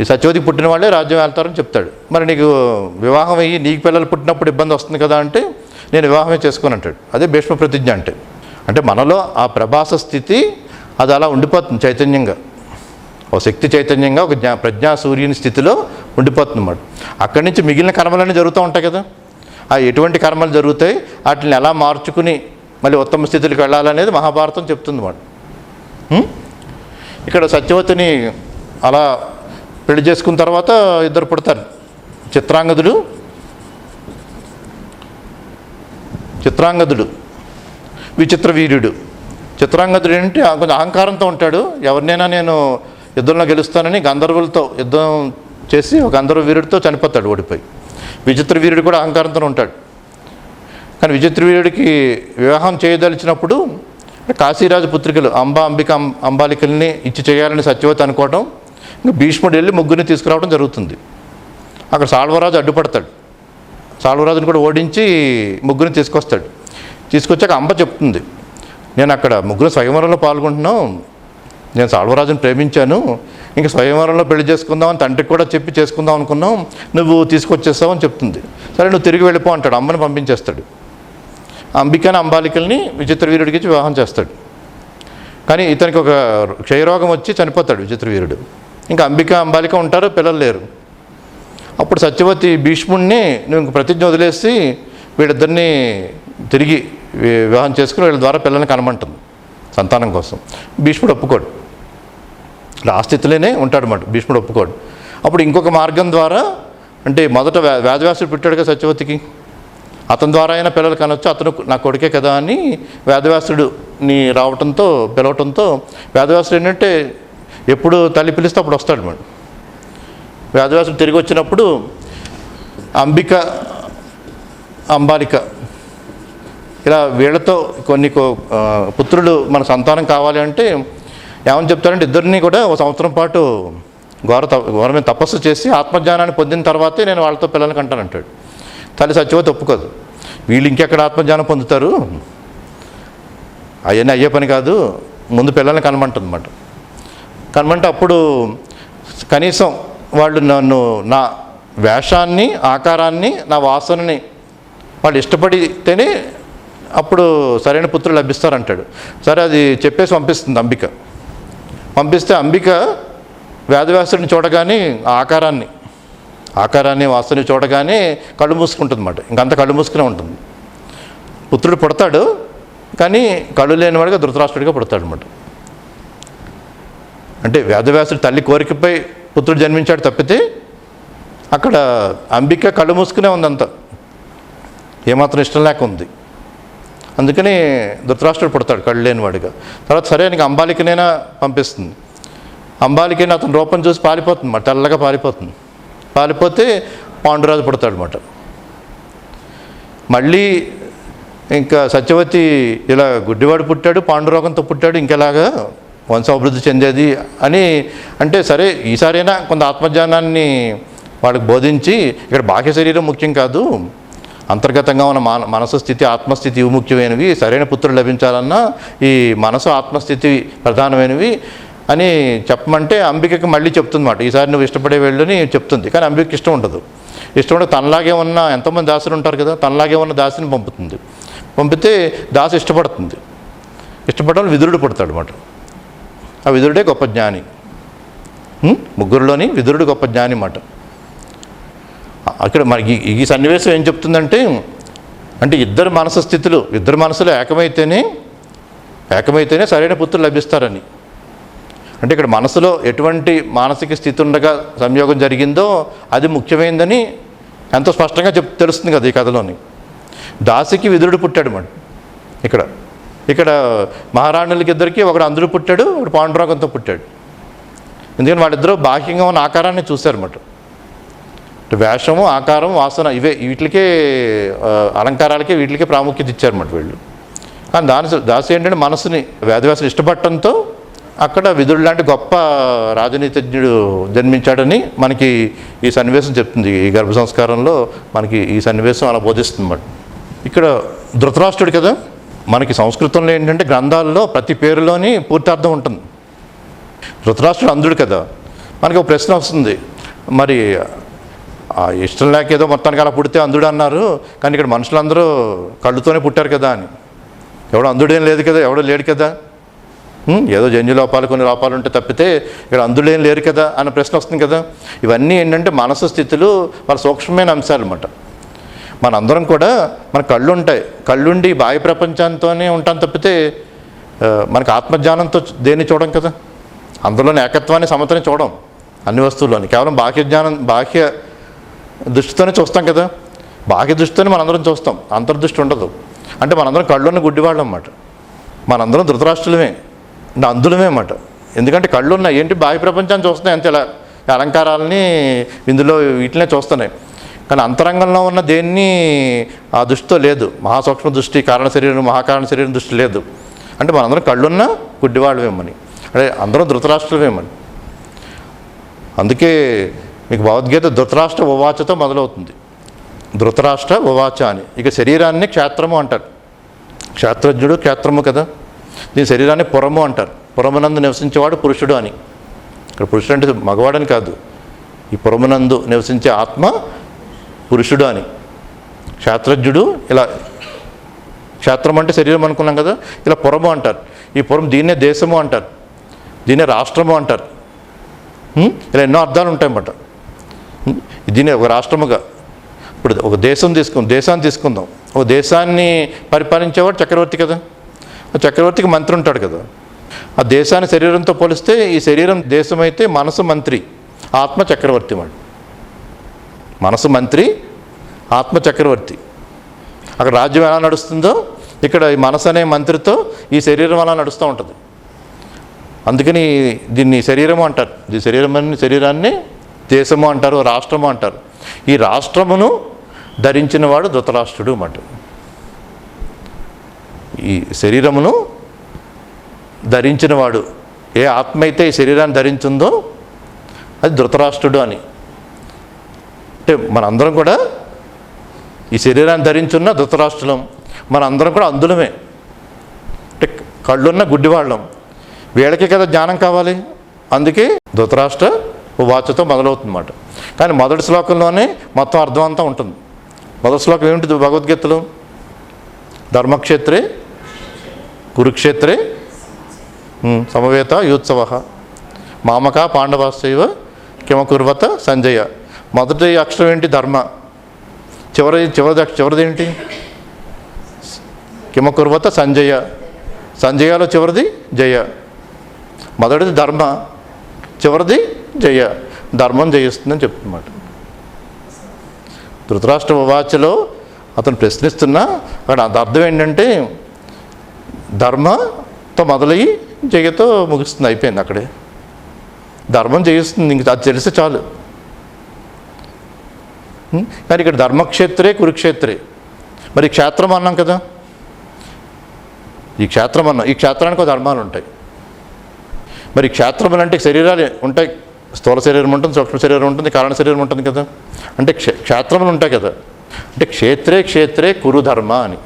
ఈ సత్యవతికి పుట్టిన వాళ్ళే రాజ్యం వెళ్తారని చెప్తాడు. మరి నీకు వివాహం అయ్యి నీకు పిల్లలు పుట్టినప్పుడు ఇబ్బంది వస్తుంది కదా అంటే నేను వివాహమే చేసుకొని అంటాడు. అదే భీష్మ ప్రతిజ్ఞ అంటే మనలో ఆ ప్రభాస స్థితి అది అలా ఉండిపోతుంది చైతన్యంగా, ఒక శక్తి చైతన్యంగా ఒక ప్రజ్ఞా సూర్యుని స్థితిలో ఉండిపోతుంది అన్నమాట. అక్కడి నుంచి మిగిలిన కర్మలన్నీ జరుగుతూ ఉంటాయి కదా. ఆ ఎటువంటి కర్మలు జరుగుతాయి వాటిని ఎలా మార్చుకుని మళ్ళీ ఉత్తమ స్థితికి వెళ్ళాలనేది మహాభారతం చెప్తుంది అన్నమాట. ఇక్కడ సత్యవతిని అలా పెళ్లి చేసుకున్న తర్వాత ఇద్దరు పుడతారు, చిత్రాంగదుడు విచిత్ర వీర్యుడు. చిత్రాంగదుడు ఏంటి కొంచెం అహంకారంతో ఉంటాడు. ఎవరినైనా నేను యుద్ధంలో గెలుస్తానని గంధర్వులతో యుద్ధం చేసి ఒక గంధర్వ వీరుడితో చనిపోతాడు ఓడిపోయి. విచిత్ర వీరుడు కూడా అహంకారంతో ఉంటాడు. కానీ విచిత్ర వీరుడికి వివాహం చేయదలిచినప్పుడు కాశీరాజు పుత్రికలు అంబాలికల్ని ఇచ్చి చేయాలని సత్యవతి అనుకోవడం, ఇంకా భీష్ముడు వెళ్ళి ముగ్గురిని తీసుకురావడం జరుగుతుంది. అక్కడ సాల్వరాజు అడ్డుపడతాడు. సాల్వరాజుని కూడా ఓడించి ముగ్గురిని తీసుకొచ్చాక అంబ చెప్తుంది, నేను అక్కడ ముగ్గురు స్వయంవరంలో పాల్గొంటున్నాం, నేను సాల్వరాజుని ప్రేమించాను, ఇంకా స్వయంవరంలో పెళ్లి చేసుకుందామని తండ్రికి కూడా చెప్పి చేసుకుందాం అనుకున్నాం, నువ్వు తీసుకొచ్చేస్తావు అని చెప్తుంది. సరే నువ్వు తిరిగి వెళ్ళిపో అంటాడు, అమ్మని పంపించేస్తాడు. అంబికని అంబాలికల్ని విచిత్రవీరుడికి వివాహం చేస్తాడు. కానీ ఇతనికి ఒక క్షయరోగం వచ్చి చనిపోతాడు విచిత్రవీరుడు. ఇంకా అంబిక అంబాలిక ఉంటారు, పిల్లలు లేరు. అప్పుడు సత్యవతి భీష్ముడిని నువ్వు ఇంక ప్రతిజ్ఞ వదిలేసి వీళ్ళిద్దరినీ తిరిగి వివాహం చేసుకుని వీళ్ళ ద్వారా పిల్లల్ని కనమంటుంది సంతానం కోసం. భీష్ముడు ఒప్పుకోడు, ఆ స్థితిలోనే ఉంటాడు అన్నమాట. భీష్ముడు ఒప్పుకోడు. అప్పుడు ఇంకొక మార్గం ద్వారా, అంటే మొదట వేదవ్యాసుడు పుట్టాడుగా సత్యవతికి, అతని ద్వారా అయినా పిల్లలు కనొచ్చు, అతను నా కొడుకే కదా అని వేదవ్యాసుడిని పిలవటంతో వేదవ్యాసుడు ఏంటంటే ఎప్పుడు తల్లి పిలిస్తే అప్పుడు వస్తాడు మేడం. వేదవ్యాసుడు తిరిగి వచ్చినప్పుడు అంబిక అంబాలిక ఇలా వీళ్ళతో కొన్ని పుత్రులు మన సంతానం కావాలి అంటే ఏమని చెప్తారంటే ఇద్దరిని కూడా ఒక సంవత్సరం పాటు ఘోరమైన తపస్సు చేసి ఆత్మజ్ఞానాన్ని పొందిన తర్వాతే నేను వాళ్ళతో పిల్లల్ని కంటానంటాడు. తల్లి సత్యవతి ఒప్పుకోదు. వీళ్ళు ఇంకెక్కడ ఆత్మజ్ఞానం పొందుతారు, అవన్నీ అయ్యే పని కాదు, ముందు పిల్లల్ని కనమంటుందన్నమాట. కనమంటే అప్పుడు కనీసం వాళ్ళు నా వేషాన్ని, ఆకారాన్ని, నా వాసనని వాళ్ళు ఇష్టపడితేనే అప్పుడు సరైన పుత్రులు లభిస్తారంటాడు. సరే అది చెప్పేసి పంపిస్తుంది అంబిక. పంపిస్తే అంబిక వేదవ్యాసుడిని చూడగానే ఆకారాన్ని వాసనని చూడగానే కళ్ళు మూసుకుంటుంది అన్నమాట. ఇంకంత కళ్ళు మూసుకునే ఉంటుంది. పుత్రుడు పుడతాడు, కానీ కళ్ళు లేనివాడిగా ధృతరాష్ట్రుడిగా పుడతాడు అన్నమాట. అంటే వేదవ్యాసుడి తల్లి కోరికపై పుత్రుడు జన్మించాడు తప్పితే అక్కడ అంబిక కళ్ళు మూసుకునే ఉందంతా, ఏమాత్రం ఇష్టం లేక ఉంది. అందుకని ధృతరాష్ట్రుడు పుడతాడు కళ్ళు లేనివాడిగా. తర్వాత సరే నీకు అంబాలికనైనా పంపిస్తుంది. అంబాలికైనా అతని రూపం చూసి పారిపోతుంది అన్నమాట, తెల్లగా పారిపోతుంది. పారిపోతే పాండురాజు పుడతాడు అన్నమాట. మళ్ళీ ఇంకా సత్యవతి ఇలా గుడ్డివాడు పుట్టాడు, పాండురోగంతో పుట్టాడు, ఇంకెలాగా వంశాభివృద్ధి చెందేది అని అంటే సరే ఈసారైనా కొంత ఆత్మజ్ఞానాన్ని వాళ్ళకి బోధించి ఇక్కడ బాహ్య శరీరం ముఖ్యం కాదు, అంతర్గతంగా ఉన్న మనసు స్థితి, ఆత్మస్థితి ఇవి ముఖ్యమైనవి, సరైన పుత్రులు లభించాలన్నా ఈ మనసు ఆత్మస్థితి ప్రధానమైనవి అని చెప్పమంటే అంబికకి మళ్ళీ చెప్తుందన్నమాట, ఈసారి నువ్వు ఇష్టపడే వెళ్ళని చెప్తుంది. కానీ అంబికకి ఇష్టం ఉండదు. ఇష్టం ఉండదు. తనలాగే ఉన్న ఎంతోమంది దాసులు ఉంటారు కదా, తనలాగే ఉన్న దాసిని పంపుతుంది. పంపితే దాసు ఇష్టపడడం విదురుడు పుడతాడు అన్నమాట. ఆ విదురుడే గొప్ప జ్ఞాని. ముగ్గురులోని విదురుడు గొప్ప జ్ఞాని అన్నమాట. అక్కడ మనకి ఈ సన్నివేశం ఏం చెప్తుందంటే, అంటే ఇద్దరు మనసులు ఏకమైతేనే సరైన పుత్రులు లభిస్తారని. అంటే ఇక్కడ మనసులో ఎటువంటి మానసిక స్థితి ఉండగా సంయోగం జరిగిందో అది ముఖ్యమైనదని ఎంతో స్పష్టంగా తెలుస్తుంది కదా ఈ కథలోని. దాసికి విదురుడు పుట్టాడు మాట. ఇక్కడ మహారాణులకి ఇద్దరికి ఒకడు అంధుడు పుట్టాడు, ఒకడు పాండురోగంతో పుట్టాడు. ఎందుకని వాళ్ళిద్దరూ బాహ్యంగా ఉన్న ఆకారాన్ని చూశారన్నమాట. వేషము, ఆకారం, వాసన వీటికే అలంకారాలకే వీటికే ప్రాముఖ్యత ఇచ్చారన్నమాట వీళ్ళు. కానీ దాసి ఏంటంటే మనసుని వేదవ్యాసులు ఇష్టపడటంతో అక్కడ విదురుడు లాంటి గొప్ప రాజనీతిజ్ఞుడు జన్మించాడని మనకి ఈ సన్నివేశం చెప్తుంది. ఈ గర్భ సంస్కారంలో మనకి ఈ సన్నివేశం అలా బోధిస్తుంది అన్నమాట. ఇక్కడ ధృతరాష్ట్రుడు కదా, మనకి సంస్కృతంలో ఏంటంటే గ్రంథాల్లో ప్రతి పేరులోని పూర్తార్థం ఉంటుంది. ధృతరాష్ట్రుడు అంధుడు కదా, మనకి ఒక ప్రశ్న వస్తుంది, మరి ఇష్టం లేక ఏదో మొత్తానికి అలా పుడితే అంధుడు అన్నారు, కానీ ఇక్కడ మనుషులందరూ కళ్ళుతోనే పుట్టారు కదా అని. ఎవడో అంధుడేం లేదు కదా, ఎవడో లేడు కదా, ఏదో జన్యు లోపాలు కొన్ని లోపాలు ఉంటే తప్పితే ఇక్కడ అంధుడేం లేరు కదా అన్న ప్రశ్న వస్తుంది కదా. ఇవన్నీ ఏంటంటే మనసు స్థితులు, వాళ్ళ సూక్ష్మమైన అంశాలు అన్నమాట. మనందరం కూడా మన కళ్ళు ఉంటాయి, కళ్ళుండి బాహ్య ప్రపంచంతోనే ఉంటాం తప్పితే మనకు ఆత్మజ్ఞానంతో దేన్ని చూడం కదా. అందులోని ఏకత్వాన్ని, సమతని చూడం అన్ని వస్తువుల్లోని. కేవలం బాహ్య దృష్టితోనే చూస్తాం కదా. బాహ్య దృష్టితోనే మనందరం చూస్తాం, అంతర్దృష్టి ఉండదు. అంటే మనందరం కళ్ళున్న గుడ్డివాళ్ళం అన్నమాట. మనందరం ధృతరాష్ట్రులమే, అంధులమే అన్నమాట. ఎందుకంటే కళ్ళున్నాయి ఏంటి, బాహ్య ప్రపంచాన్ని చూస్తున్నాయి అంతే, ఇలా అలంకారాలని ఇందులో వీటినే చూస్తున్నాయి. కానీ అంతరంగంలో ఉన్న దేన్ని ఆ దృష్టితో లేదు. మహాసూక్ష్మ దృష్టి, కారణ శరీరం, మహాకారణ శరీరం దృష్టి లేదు. అంటే మనందరం కళ్ళున్న గుడ్డివాళ్ళమేమని, అంటే అందరం ధృతరాష్ట్రులమేమని. అందుకే మీకు భగవద్గీత ధృతరాష్ట్ర ఉవాచతో మొదలవుతుంది. ధృతరాష్ట్ర ఉవాచ అని. ఇక శరీరాన్ని క్షేత్రము అంటారు. క్షేత్రజ్ఞుడు క్షేత్రము కదా. దీని శరీరాన్ని పురము అంటారు. పురమునందు నివసించేవాడు పురుషుడు అని. ఇక్కడ పురుషుడు అంటే మగవాడని కాదు, ఈ పురమునందు నివసించే ఆత్మ పురుషుడు అని. క్షేత్రజ్ఞుడు ఇలా, క్షేత్రం అంటే శరీరం అనుకున్నాం కదా, ఇలా పురము అంటారు. ఈ పురం దీన్నే దేశము అంటారు, దీన్నే రాష్ట్రము అంటారు. ఇలా ఎన్నో అర్థాలు ఉంటాయన్నమాట. దీన్నే ఒక రాష్ట్రముగా, ఇప్పుడు ఒక దేశాన్ని తీసుకుందాం. ఒక దేశాన్ని పరిపాలించేవాడు చక్రవర్తి కదా, ఆ చక్రవర్తికి మంత్రి ఉంటాడు కదా. ఆ దేశాన్ని శరీరంతో పోలిస్తే ఈ శరీరం దేశం అయితే మనసు మంత్రి, ఆత్మ చక్రవర్తి. వాడు మనసు మంత్రి, ఆత్మ చక్రవర్తి. అక్కడ రాజ్యం ఎలా నడుస్తుందో ఇక్కడ ఈ మనసు అనే మంత్రితో ఈ శరీరం అలా నడుస్తూ ఉంటుంది. అందుకని దీన్ని శరీరము అంటారు. ఈ శరీరాన్ని దేశము అంటారు, రాష్ట్రము అంటారు. ఈ రాష్ట్రమును ధరించిన వాడు ధృతరాష్ట్రుడు అన్నమాట. ఈ శరీరమును ధరించిన వాడు, ఏ ఆత్మ అయితే ఈ శరీరాన్ని ధరించిందో అది ధృతరాష్ట్రుడు అని. అంటే మనందరం కూడా ఈ శరీరాన్ని ధరించున్న ధృతరాష్ట్రులం, మనందరం కూడా అందులమే. అంటే కళ్ళున్న గుడ్డివాళ్ళం, వీళ్ళకే కదా జ్ఞానం కావాలి. అందుకే ధృతరాష్ట్ర వాచతో మొదలవుతుందన్నమాట. కానీ మొదటి శ్లోకంలోనే మొత్తం అర్థం అంతా ఉంటుంది. మొదటి శ్లోకం ఏమిటి భగవద్గీతలో? ధర్మక్షేత్రే కురుక్షేత్రే సమవేత యూత్సవ మామక పాండవాశ్చైవ కిమకుర్వత సంజయ. మొదటి అక్షరం ఏంటి? ధర్మ. చివరిది ఏంటి? కిమకుర్వత సంజయ. సంజయాలో చివరిది జయ. మొదటిది ధర్మ, చివరిది జయ. ధర్మం జయిస్తుందని చెప్తున్నమాట. ధృతరాష్ట్ర వాచలో అతను ప్రశ్నిస్తున్నా అక్కడ అర్థం ఏంటంటే ధర్మతో మొదలయ్యి జయతో ముగుస్తుంది, అయిపోయింది అక్కడే. ధర్మం జయిస్తుంది, ఇంక అది తెలిస్తే చాలు. కానీ ఇక్కడ ధర్మక్షేత్రే కురుక్షేత్రే. మరి క్షేత్రం అన్నాం కదా, ఈ క్షేత్రం అన్నాం, ఈ క్షేత్రానికి ధర్మాలు ఉంటాయి. మరి క్షేత్రములు అంటే శరీరాలు ఉంటాయి, స్థూల శరీరం ఉంటుంది, సూక్ష్మ శరీరం ఉంటుంది, కారణ శరీరం ఉంటుంది కదా. అంటే క్షేత్రములు ఉంటాయి కదా. అంటే క్షేత్రే కురు ధర్మ అని.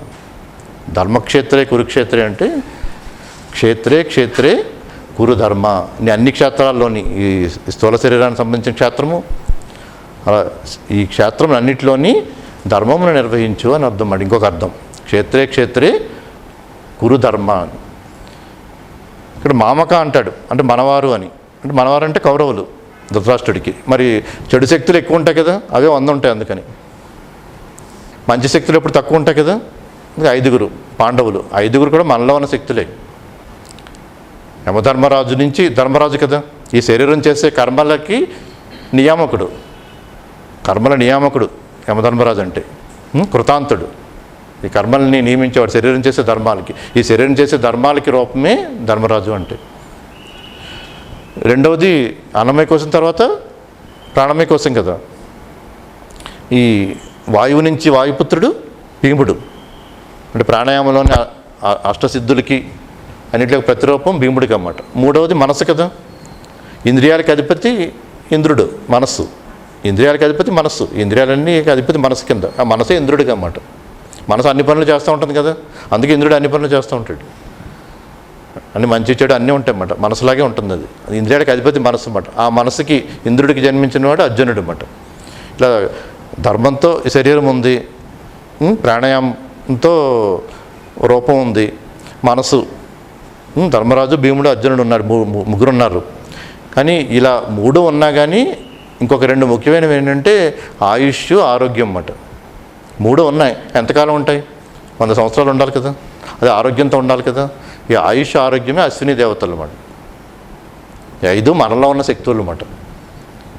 ధర్మక్షేత్రే కురుక్షేత్రే అంటే క్షేత్రే కురు ధర్మ. అన్ని క్షేత్రాల్లోని ఈ స్థూల శరీరానికి సంబంధించిన క్షేత్రము, అలా ఈ క్షేత్రం అన్నింటిలోని ధర్మమును నిర్వహించు అని అర్థం. మరి ఇంకొక అర్థం క్షేత్రే కురు ధర్మ అని. ఇక్కడ మామక అంటాడు, అంటే మనవారు అని. అంటే మనవారు అంటే కౌరవులు ధృతరాష్ట్రుడికి. మరి చెడు శక్తులు ఎక్కువ ఉంటాయి కదా, అవే 100 ఉంటాయి. అందుకని మంచి శక్తులు ఎప్పుడు తక్కువ ఉంటాయి కదా. 5 పాండవులు, 5 కూడా మనలో ఉన్న శక్తులే. యమధర్మరాజు నుంచి, ధర్మరాజు కదా ఈ శరీరం చేసే కర్మలకి నియామకుడు, కర్మల నియామకుడు యమధర్మరాజు అంటే. కృతాంతుడు, ఈ కర్మల్ని నియమించేవాడు శరీరం చేసే ధర్మాలకి. ఈ శరీరం చేసే ధర్మాలకి రూపమే ధర్మరాజు అంటే. రెండవది అన్నమయ కోసం, తర్వాత ప్రాణమయ కోసం కదా. ఈ వాయువు నుంచి వాయుపుత్రుడు భీముడు, అంటే ప్రాణాయామంలోని అష్టసిద్ధులకి అన్నింటికి ప్రతిరూపం భీముడికి అన్నమాట. మూడవది మనసు కదా, ఇంద్రియాలకు అధిపతి ఇంద్రుడు మనస్సు. ఇంద్రియాలకు అధిపతి మనస్సు, ఇంద్రియాలన్నీ అధిపతి మనసు కింద. ఆ మనసే ఇంద్రుడికి అన్నమాట. మనసు అన్ని పనులు చేస్తూ ఉంటుంది కదా, అందుకే ఇంద్రుడు అన్ని పనులు చేస్తూ ఉంటాడు. అన్ని మంచి చెడు అన్నీ ఉంటాయి అన్నమాట, మనసులాగే ఉంటుంది అది. ఇంద్రియాలకు అధిపతి మనసు అన్నమాట. ఆ మనసుకి ఇంద్రుడికి జన్మించిన వాడు అర్జునుడు అన్నమాట. ఇట్లా ధర్మంతో ఈ శరీరం ఉంది, ప్రాణాయామంతో రూపం ఉంది, మనసు, ధర్మరాజు, భీముడు, అర్జునుడు ఉన్నారు, ముగ్గురు ఉన్నారు. కానీ ఇలా 3 ఉన్నా కానీ ఇంకొక 2 ముఖ్యమైనవి ఏంటంటే ఆయుష్, ఆరోగ్యం అన్నమాట. 3 ఉన్నాయి. ఎంతకాలం ఉంటాయి? 100 సంవత్సరాలు ఉండాలి కదా, అది ఆరోగ్యంతో ఉండాలి కదా. ఈ ఆయుష్, ఆరోగ్యమే అశ్విని దేవతలు అన్నమాట. 5 మనలో ఉన్న శక్తులు అన్నమాట.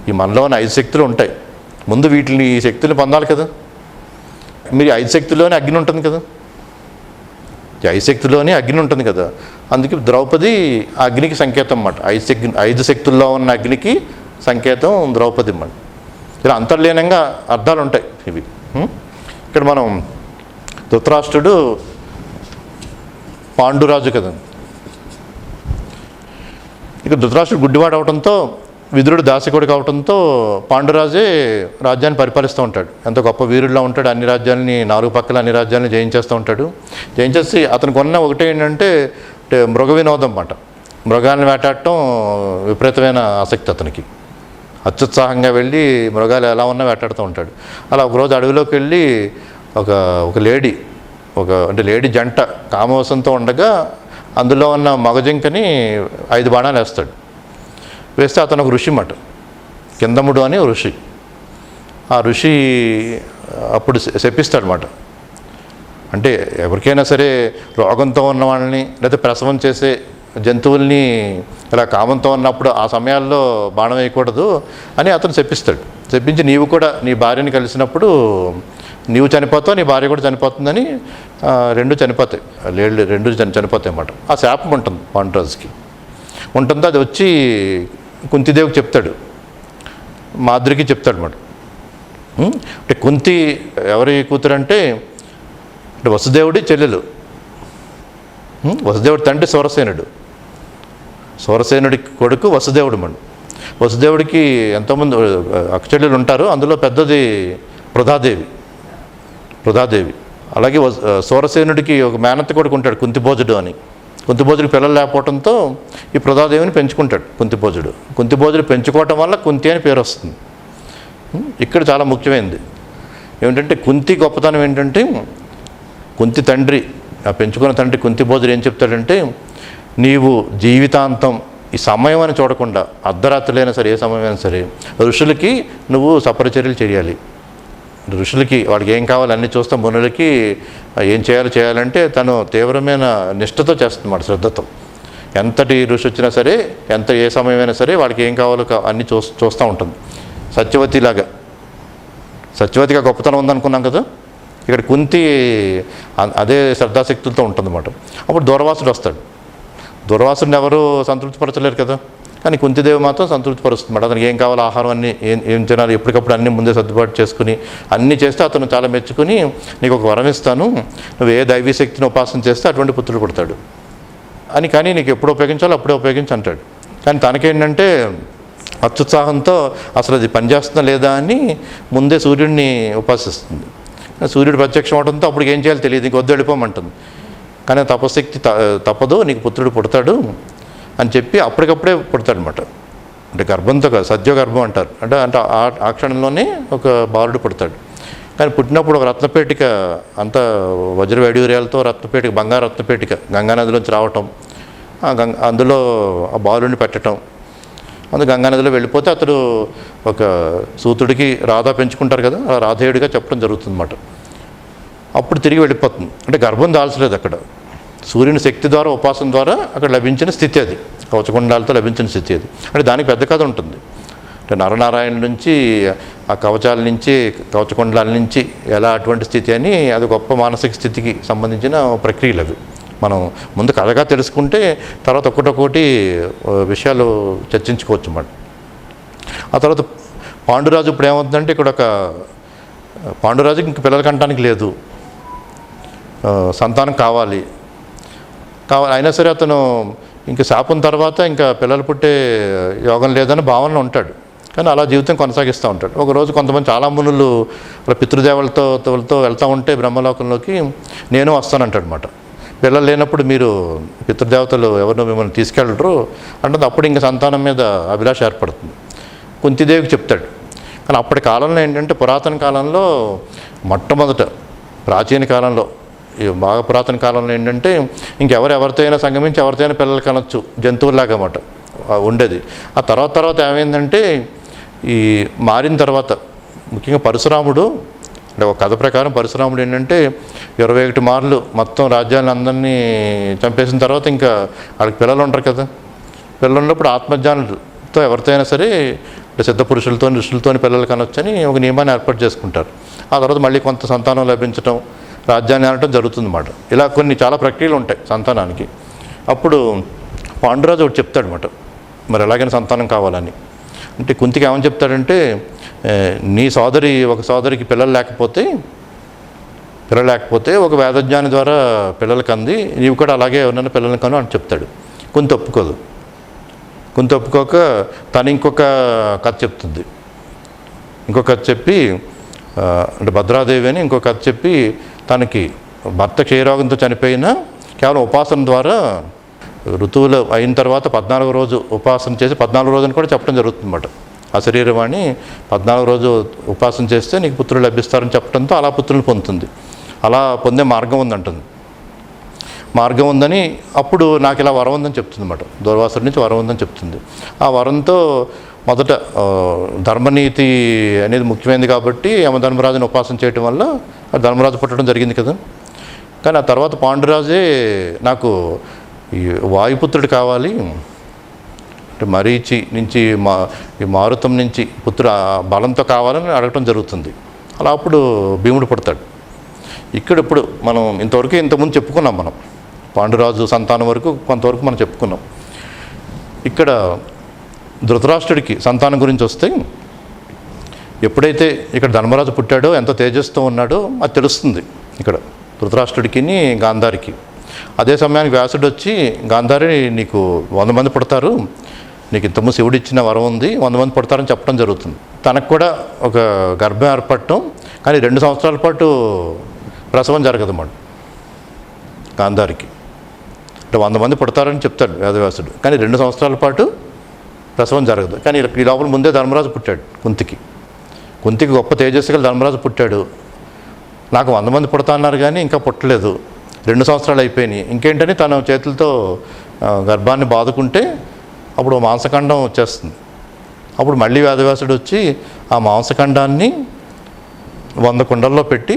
ఈ మనలో ఉన్న 5 శక్తులు ఉంటాయి. ముందు వీటిని, ఈ శక్తులు పొందాలి కదా. మీరు 5 శక్తుల్లోనే అగ్ని ఉంటుంది కదా, ఈ 5 శక్తుల్లోనే అగ్ని ఉంటుంది కదా. అందుకే ద్రౌపది అగ్నికి సంకేతం అన్నమాట. 5 శక్తుల్లో ఉన్న అగ్నికి సంకేతం ద్రౌపది అన్నమాట. ఇలా అంతర్లీనంగా అర్థాలు ఉంటాయి ఇవి. ఇక్కడ మనం ధృతరాష్ట్రుడు పాండురాజు కదా. ఇక ధృతరాష్ట్రుడు గుడ్డివాడు అవడంతో, విదురుడు దాసికుడు కావడంతో పాండురాజే రాజ్యాన్ని పరిపాలిస్తూ ఉంటాడు. ఎంతో గొప్ప వీరుడిలా ఉంటాడు. అన్ని రాజ్యాలని, 4 పక్కల అన్ని రాజ్యాలని జయించేస్తూ ఉంటాడు. జయించేసి అతనికి ఉన్న ఒకటే ఏంటంటే మృగ వినోదం అన్నమాట. మృగాలను వేటాడటం విపరీతమైన ఆసక్తి అతనికి. అత్యుత్సాహంగా వెళ్ళి మృగాలు ఎలా ఉన్నా వేటాడుతూ ఉంటాడు. అలా ఒకరోజు అడవిలోకి వెళ్ళి ఒక లేడీ అంటే లేడీ జంట కామవశంతో ఉండగా అందులో ఉన్న మగజింకని 5 బాణాలు వేస్తాడు. వేస్తే అతను ఒక ఋషి మాట, కిందముడు అని ఋషి. ఆ ఋషి అప్పుడు శపిస్తాడనమాట. అంటే ఎవరికైనా సరే రోగంతో ఉన్న వాళ్ళని లేదా ప్రసవం చేసే జంతువుల్ని ఇలా కామంతో ఉన్నప్పుడు ఆ సమయాల్లో బాణం వేయకూడదు అని అతను శపిస్తాడు. శపించి నీవు కూడా నీ భార్యని కలిసినప్పుడు నీవు చనిపోతావు, నీ భార్య కూడా చనిపోతుందని, 2 చనిపోతాయి, లేళ్ళు 2 చనిపోతాయి అన్నమాట. ఆ శాపం ఉంటుంది పాండురాజుకి. ఉంటుందో అది వచ్చి కుంతిదేవికి చెప్తాడు, మాద్రికి చెప్తాడు అన్నమాట. అంటే కుంతి ఎవరి కూతురు అంటే వసుదేవుడి చెల్లెలు. వసుదేవుడి తండ్రి సూరసేనుడి కొడుకు వసుదేవుడు మన. వసుదేవుడికి ఎంతోమంది అక్కచెల్లెలు ఉంటారు, అందులో పెద్దది పృథాదేవి. అలాగే సూరసేనుడికి ఒక మేనత్త కొడుకు ఉంటాడు కుంతిభోజుడు అని. కుంతిభోజుడికి పిల్లలు లేకపోవడంతో ఈ పృథాదేవిని పెంచుకుంటాడు కుంతిభోజుడు పెంచుకోవటం వల్ల కుంతి అని పేరు వస్తుంది. ఇక్కడ చాలా ముఖ్యమైనది ఏమిటంటే కుంతి గొప్పతనం ఏంటంటే, కుంతి తండ్రి, ఆ పెంచుకున్న తండ్రి కుంతిభోజుడు ఏం చెప్తాడంటే, నీవు జీవితాంతం ఈ సమయం అని చూడకుండా అర్ధరాత్రులైనా సరే ఏ సమయమైనా సరే ఋషులకి నువ్వు సపరిచర్యలు చేయాలి. ఋషులకి వాళ్ళకి ఏం కావాలి అన్నీ చూస్తాం. మునులకి ఏం చేయాలంటే తను తీవ్రమైన నిష్ఠతో చేస్తుందన్నమాట, శ్రద్ధతో. ఎంతటి ఋషి వచ్చినా సరే, ఏ సమయమైనా సరే వాళ్ళకి ఏం కావాలో అన్నీ చూస్తూ ఉంటుంది. సత్యవతిగా గొప్పతనం ఉందనుకున్నాం కదా, ఇక్కడ కుంతి అదే శ్రద్ధాశక్తులతో ఉంటుందన్నమాట. అప్పుడు దూర్వాసుడు వస్తాడు. దూర్వాసుడిని ఎవరు సంతృప్తిపరచలేరు కదా, కానీ కుంతిదేవి మాత్రం సంతృప్తిపరుస్తుంది. అతనికి ఏం కావాలో ఆహారం అన్నీ ఏం తినాలి ఎప్పటికప్పుడు అన్నీ ముందే సర్దుబాటు చేసుకుని అన్నీ చేస్తే అతను చాలా మెచ్చుకుని, నీకు ఒక వరం ఇస్తాను, నువ్వు ఏ దైవీ శక్తిని ఉపాసన చేస్తే అటువంటి పుత్రుడు పుడతాడు అని. కానీ నీకు ఎప్పుడు ఉపయోగించాలో అప్పుడే ఉపయోగించి అంటాడు. కానీ తనకేంటంటే అత్యుత్సాహంతో అసలు అది పనిచేస్తుందా లేదా అని ముందే సూర్యుడిని ఉపాసిస్తుంది. సూర్యుడు ప్రత్యక్షం అవడంతో అప్పుడు ఏం చేయాలో తెలియదు, నీకు వద్దు వెళ్ళిపోమంటుంది. కానీ తపశక్తి తప్పదు, నీకు పుత్రుడు పుడతాడు అని చెప్పి అప్పటికప్పుడే పుడతాడనమాట. అంటే గర్భంతో కాదు, సద్యోగర్భం అంటారు. అంటే ఆ క్షణంలోనే ఒక బాలుడు పుడతాడు. కానీ పుట్టినప్పుడు ఒక రత్నపేటిక, అంత వజ్ర వైడూర్యాలతో రత్నపేటిక, బంగారు రత్నపేటిక గంగానదిలోంచి రావటం, అందులో ఆ బాలుడిని పెట్టడం, అందులో గంగానదిలో వెళ్ళిపోతే అతడు ఒక సూతుడికి రాధ పెంచుకుంటారు కదా, ఆ రాధేయుడిగా చెప్పడం జరుగుతుందన్నమాట. అప్పుడు తిరిగి వెళ్ళిపోతుంది. అంటే గర్భం దాల్చలేదు అక్కడ, సూర్యుని శక్తి ద్వారా ఉపాసన ద్వారా అక్కడ లభించిన స్థితి అది, కవచకుండాలతో లభించిన స్థితి అది. అంటే దానికి పెద్ద కథ ఉంటుంది. అంటే నరనారాయణ నుంచి ఆ కవచాల నుంచి కవచకుండాల నుంచి ఎలా అటువంటి స్థితి అని, అది గొప్ప మానసిక స్థితికి సంబంధించిన ప్రక్రియలు అవి. మనం ముందు కథగా తెలుసుకుంటే తర్వాత ఒక్కొక్కటి విషయాలు చర్చించుకోవచ్చు అన్నమాట. ఆ తర్వాత పాండురాజు ఇప్పుడు ఏమవుతుందంటే, ఇక్కడ పాండురాజుకి ఇంక పిల్లల కంటానికి లేదు, సంతానం కావాలి. అయినా సరే అతను ఇంక శాపం తర్వాత ఇంకా పిల్లలు పుట్టే యోగం లేదని భావనలో ఉంటాడు. కానీ అలా జీవితం కొనసాగిస్తూ ఉంటాడు. ఒకరోజు కొంతమంది చాలా మునులు పితృదేవలతో వెళ్తూ ఉంటే బ్రహ్మలోకంలోకి నేను వస్తానంటాడు అనమాట. పిల్లలు లేనప్పుడు మీరు పితృదేవతలు ఎవరినో మిమ్మల్ని తీసుకెళ్ళరు అంటే అప్పుడు ఇంకా సంతానం మీద అభిలాష ఏర్పడుతుంది. కుంతిదేవికి చెప్తాడు. కానీ అప్పటి కాలంలో ఏంటంటే, పురాతన కాలంలో మొట్టమొదట ప్రాచీన కాలంలో, బాగా పురాతన కాలంలో ఏంటంటే ఎవరితో అయినా సంగమించి ఎవరితో అయినా పిల్లలు కనొచ్చు, జంతువులాగా అన్నమాట ఉండేది. ఆ తర్వాత ఏమైందంటే, ఈ మారిన తర్వాత ముఖ్యంగా పరశురాముడు, అంటే ఒక కథ ప్రకారం పరశురాముడు ఏంటంటే 21 మార్లు మొత్తం రాజ్యాలను అందరినీ చంపేసిన తర్వాత ఇంకా వాళ్ళకి పిల్లలు ఉంటారు కదా, పిల్లలు ఉన్నప్పుడు ఆత్మజ్ఞానులతో ఎవరితో అయినా సరే సిద్ధ పురుషులతో ఋషులతో పిల్లలు కనొచ్చని ఒక నియమాన్ని ఏర్పాటు చేసుకుంటారు. ఆ తర్వాత మళ్ళీ కొంత సంతానం లభించడం, రాజ్యాన్ని అనటం జరుగుతుందన్నమాట. ఇలా కొన్ని చాలా ప్రక్రియలు ఉంటాయి సంతానానికి. అప్పుడు పాండురాజు ఒకటి చెప్తాడనమాట, మరి ఎలాగైనా సంతానం కావాలని. అంటే కుంతికి ఏమని చెప్తాడంటే, నీ ఒక సోదరికి పిల్లలు లేకపోతే ఒక వేదజ్ఞాని ద్వారా పిల్లలకి అంది, నీవు కూడా అలాగే ఎవరైనా పిల్లలకి కను అని చెప్తాడు. కుంతి ఒప్పుకోక తను ఇంకొక కథ చెప్తుంది. ఇంకొక కథ చెప్పి, అంటే భద్రాదేవి అని ఇంకొక కథ చెప్పి, తనకి భర్త క్షయరోగంతో చనిపోయినా కేవలం ఉపాసన ద్వారా ఋతువులు అయిన తర్వాత 14వ రోజు ఉపవాసం చేసి 14వ రోజుని కూడా చెప్పడం జరుగుతుందన్నమాట. ఆ శరీరవాణి 14వ రోజు ఉపవాసం చేస్తే నీకు పుత్రులు లభిస్తారని చెప్పడంతో అలా పుత్రులు పొందుతుంది. అలా పొందే మార్గం ఉందంటుంది. మార్గం ఉందని అప్పుడు నాకు ఇలా వరం ఉందని చెప్తుంది అన్నమాట. దూర్వాసుడి నుంచి వరం ఉందని చెప్తుంది. ఆ వరంతో మొదట ధర్మనీతి అనేది ముఖ్యమైనది కాబట్టి యమధర్మరాజుని ఉపవాసం చేయటం వల్ల ధర్మరాజు పుట్టడం జరిగింది కదా. కానీ ఆ తర్వాత పాండురాజే నాకు ఈ వాయుపుత్రుడు కావాలి, అంటే మరీచి నుంచి ఈ మారుతం నుంచి పుత్రుడు బలంతో కావాలని అడగటం జరుగుతుంది. అలా అప్పుడు భీముడు పుడతాడు. ఇక్కడ ఇప్పుడు మనం ఇంతకుముందు చెప్పుకున్నాం. మనం పాండురాజు సంతానం వరకు కొంతవరకు మనం చెప్పుకున్నాం. ఇక్కడ ధృతరాష్ట్రుడికి సంతానం గురించి వస్తే, ఎప్పుడైతే ఇక్కడ ధర్మరాజు పుట్టాడో ఎంత తేజస్తో ఉన్నాడో అది తెలుస్తుంది ఇక్కడ ధృతరాష్ట్రుడికి గాంధారికి. అదే సమయానికి వ్యాసుడు వచ్చి, గాంధారి నీకు 100 మంది పుడతారు, నీకు ఇంతకుముందు శివుడు ఇచ్చిన వరం ఉంది, 100 మంది పుడతారని చెప్పడం జరుగుతుంది. తనకు కూడా ఒక గర్భం ఏర్పడటం, కానీ 2 సంవత్సరాల పాటు ప్రసవం జరగదన్నమాట గాంధారికి. అంటే 100 మంది పుడతారని చెప్తాడు వేదవ్యాసుడు, కానీ 2 సంవత్సరాల పాటు ప్రసవం జరగదు. కానీ ఈ లోపల ముందే ధర్మరాజు పుట్టాడు. కుంతికి గొప్ప తేజస్సుగా ధర్మరాజు పుట్టాడు. నాకు 100 మంది పుడతా అన్నారు కానీ ఇంకా పుట్టలేదు, 2 సంవత్సరాలు అయిపోయినాయి. ఇంకేంటని తన చేతులతో గర్భాన్ని బాదుకుంటే అప్పుడు మాంసఖండం వచ్చేస్తుంది. అప్పుడు మళ్ళీ వేదవ్యాసుడు వచ్చి ఆ మాంసఖండాన్ని 100 కుండల్లో పెట్టి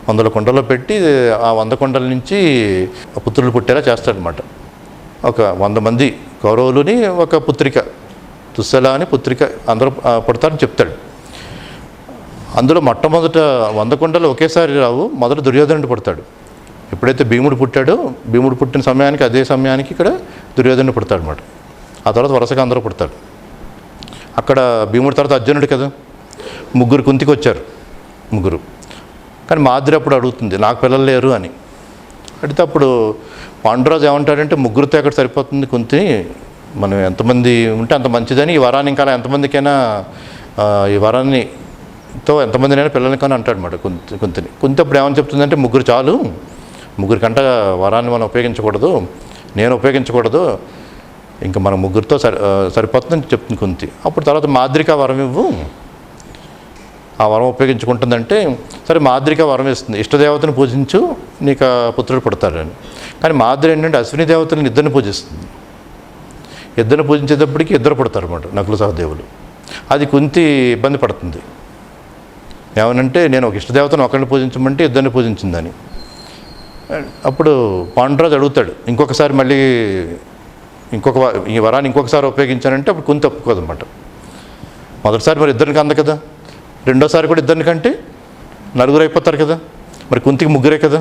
ఆ 100 కుండల నుంచి పుత్రులు పుట్టేలా చేస్తాడనమాట. ఒక 100 మంది కౌరవులని ఒక పుత్రిక, దుస్సల అని పుత్రిక అందరూ పుడతారని చెప్తాడు. అందులో మొట్టమొదట 100 కుండలు ఒకేసారి రావు. మొదట దుర్యోధనుడు పుడతాడు. ఎప్పుడైతే భీముడు పుట్టాడో, భీముడు పుట్టిన సమయానికి అదే సమయానికి ఇక్కడ దుర్యోధనుడు పుడతాడు అనమాట. ఆ తర్వాత వరుసగా అందరూ పుడతాడు. అక్కడ భీముడి తర్వాత అర్జునుడు కదా, 3 కుంతికి వచ్చారు 3. కానీ మాద్రి అప్పుడు అడుగుతుంది నాకు పిల్లలు లేరు అని. అడిగితే అప్పుడు పాండురాజు ఏమంటాడంటే, 3తో ఎక్కడ సరిపోతుంది కుంతి, మనం ఎంతమంది ఉంటే అంత మంచిదని, ఈ వరాన్ని ఇంకా ఎంతమందికైనా ఈ వరాన్నితో ఎంతమందినైనా పిల్లలకి అని అంటాడు అన్నమాట కుంతిని. కుంతి అప్పుడు ఏమని చెప్తుందంటే 3 చాలు, 3 కంటే వరాన్ని మనం ఉపయోగించకూడదు, నేను ఉపయోగించకూడదు, ఇంకా మనం 3తో సరిపోతుందని చెప్తుంది కుంతి. అప్పుడు తర్వాత మాద్రికి ఆ వరం ఇవ్వు, ఆ వరం ఉపయోగించుకుంటుందంటే సరే మాద్రికి వరం ఇస్తుంది, ఇష్టదేవతను పూజించు నీకు ఆ పుత్రుడు పుడతారని. కానీ మాద్రి ఏంటంటే అశ్విని దేవతలను ఇద్దరిని పూజిస్తుంది. ఇద్దరిని పూజించేటప్పటికి 2 పుడతారు అన్నమాట, నకుల సహదేవులు. అది కుంతి ఇబ్బంది పడుతుంది. ఏమనంటే నేను ఒక ఇష్టదేవతను ఒకరిని పూజించమంటే 2 పూజించిందని. అప్పుడు పాండురాజు అడుగుతాడు ఇంకొకసారి మళ్ళీ ఈ వరాన్ని ఇంకొకసారి ఉపయోగించానంటే అప్పుడు కుంతి ఒప్పుకోదన్నమాట. మొదటిసారి మరి 2కి అంద కదా, రెండోసారి కూడా 2 కంటే 4 అయిపోతారు కదా, మరి కుంతికి 3 కదా,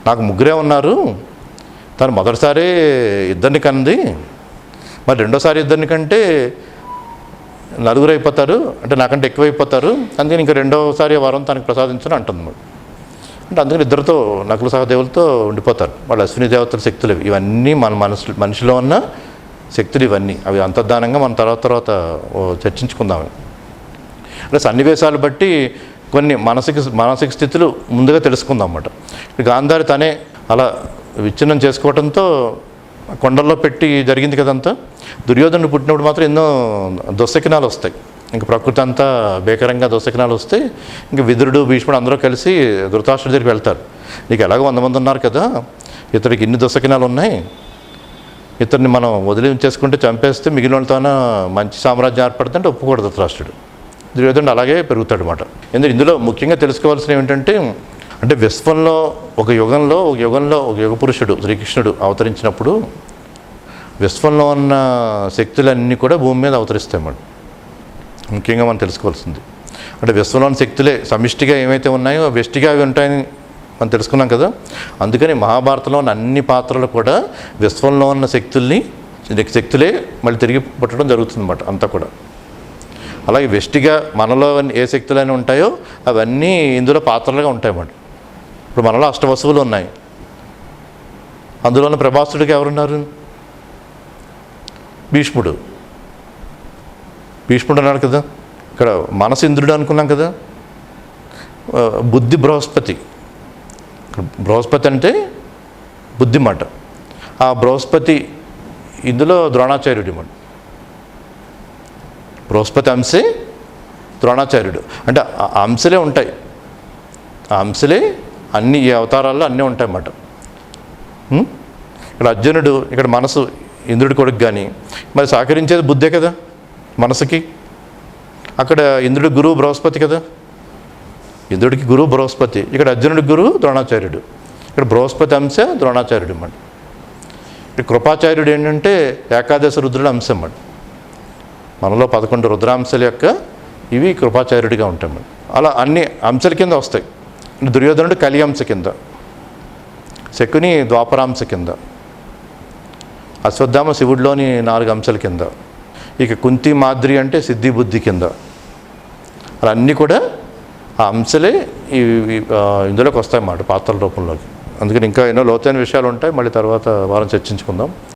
నాకు 3 ఉన్నారు, తను మొదటిసారి 2 కంది, మరి రెండోసారి 2 కంటే 4 అయిపోతారు, అంటే నాకంటే ఎక్కువైపోతారు, అందుకని ఇంకా రెండోసారి వరం తనకు ప్రసాదించని అంటుంది. అంటే అందుకని 2తో నకుల సహదేవులతో ఉండిపోతారు. వాళ్ళు అశ్విని దేవతల శక్తులు ఇవన్నీ మన మనిషిలో ఉన్న శక్తులు ఇవన్నీ, అవి అంతర్ధానంగా మనం తర్వాత చర్చించుకుందాం. అంటే సన్నివేశాలు బట్టి కొన్ని మానసిక స్థితులు ముందుగా తెలుసుకుందాం అన్నమాట. గాంధారి తనే అలా విచ్ఛిన్నం చేసుకోవడంతో కొండల్లో పెట్టి జరిగింది కదంతా. దుర్యోధనుడు పుట్టినప్పుడు మాత్రం ఎన్నో దుశ్శకునాలు వస్తాయి. ఇంక ప్రకృతి అంతా భీకరంగా దుశ్శకునాలు వస్తే ఇంక విదురుడు భీష్ముడు అందరూ కలిసి ధృతరాష్ట్రుడి దగ్గరికి వెళ్తారు. నీకు ఎలాగో 100 మంది ఉన్నారు కదా, ఇతడికి ఇన్ని దుశ్శకునాలు ఉన్నాయి, ఇతన్ని మనం వదిలి చేసుకుంటే చంపేస్తే మిగిలిన వాళ్ళతోనే మంచి సామ్రాజ్యం ఏర్పడుతుంటే ఒప్పుకోడు ధృతరాష్ట్రుడు. దుర్యోధనుడు అలాగే పెరుగుతాడు అన్నమాట. ఎందుకంటే ఇందులో ముఖ్యంగా తెలుసుకోవాల్సిన ఏమిటంటే, అంటే విశ్వంలో ఒక యుగంలో ఒక యుగ పురుషుడు శ్రీకృష్ణుడు అవతరించినప్పుడు విశ్వంలో ఉన్న శక్తులన్నీ కూడా భూమి మీద అవతరిస్తాయి అన్నమాట. ముఖ్యంగా మనం తెలుసుకోవాల్సింది అంటే విశ్వంలోని శక్తులే సమిష్టిగా ఏమైతే ఉన్నాయో వెష్టిగా అవి ఉంటాయని మనం తెలుసుకున్నాం కదా. అందుకని మహాభారతంలో ఉన్న అన్ని పాత్రలు కూడా విశ్వంలో ఉన్న శక్తులే మళ్ళీ తిరిగి పుట్టడం జరుగుతుంది అన్నమాట అంతా కూడా. అలాగే వెష్టిగా మనలో ఏ శక్తులైనా ఉంటాయో అవన్నీ ఇందులో పాత్రలుగా ఉంటాయన్నమాట. ఇప్పుడు మనలో అష్టవసువులు ఉన్నాయి, అందులోని ప్రభాసుడికి ఎవరున్నారు? భీష్ముడు అన్నాడు కదా. ఇక్కడ మనసు ఇంద్రుడు అనుకున్నాం కదా. బుద్ధి బృహస్పతి అంటే బుద్ధి మాట. ఆ బృహస్పతి ఇందులో ద్రోణాచార్యుడు మాట. బృహస్పతి అంశే ద్రోణాచార్యుడు. అంటే ఆ అంశలే ఉంటాయి, ఆ అంశలే అన్ని ఈ అవతారాల్లో అన్నీ ఉంటాయన్నమాట. ఇక్కడ అర్జునుడు, ఇక్కడ మనసు ఇంద్రుడి కొడుకు, కానీ మరి సహకరించేది బుద్ధే కదా మనసుకి. అక్కడ ఇంద్రుడి గురువు బృహస్పతి కదా, ఇంద్రుడికి గురువు బృహస్పతి, ఇక్కడ అర్జునుడి గురువు ద్రోణాచార్యుడు. ఇక్కడ బృహస్పతి అంశ ద్రోణాచార్యుడు అన్నమాట. ఇక్కడ కృపాచార్యుడు ఏంటంటే ఏకాదశ రుద్రుడు అంశం అన్నమాట. మనలో 11 రుద్రాంశాల యొక్క ఇవి కృపాచార్యుడిగా ఉంటాయి అన్నమాట. అలా అన్ని అంశాల కింద వస్తాయి. దుర్యోధనుడు కలి అంశ కింద, శకుని ద్వాపరాంశ కింద, అశ్వత్థామ శివుడిలోని 4 అంశాల కింద, ఇక కుంతి మాద్రి అంటే సిద్ధి బుద్ధి కింద. అలా అన్నీ కూడా ఆ అంశలే ఇందులోకి వస్తాయన్నమాట పాత్రల రూపంలోకి. అందుకని ఇంకా ఎన్నో లోతైన విషయాలు ఉంటాయి, మళ్ళీ తర్వాత వారం చర్చించుకుందాం.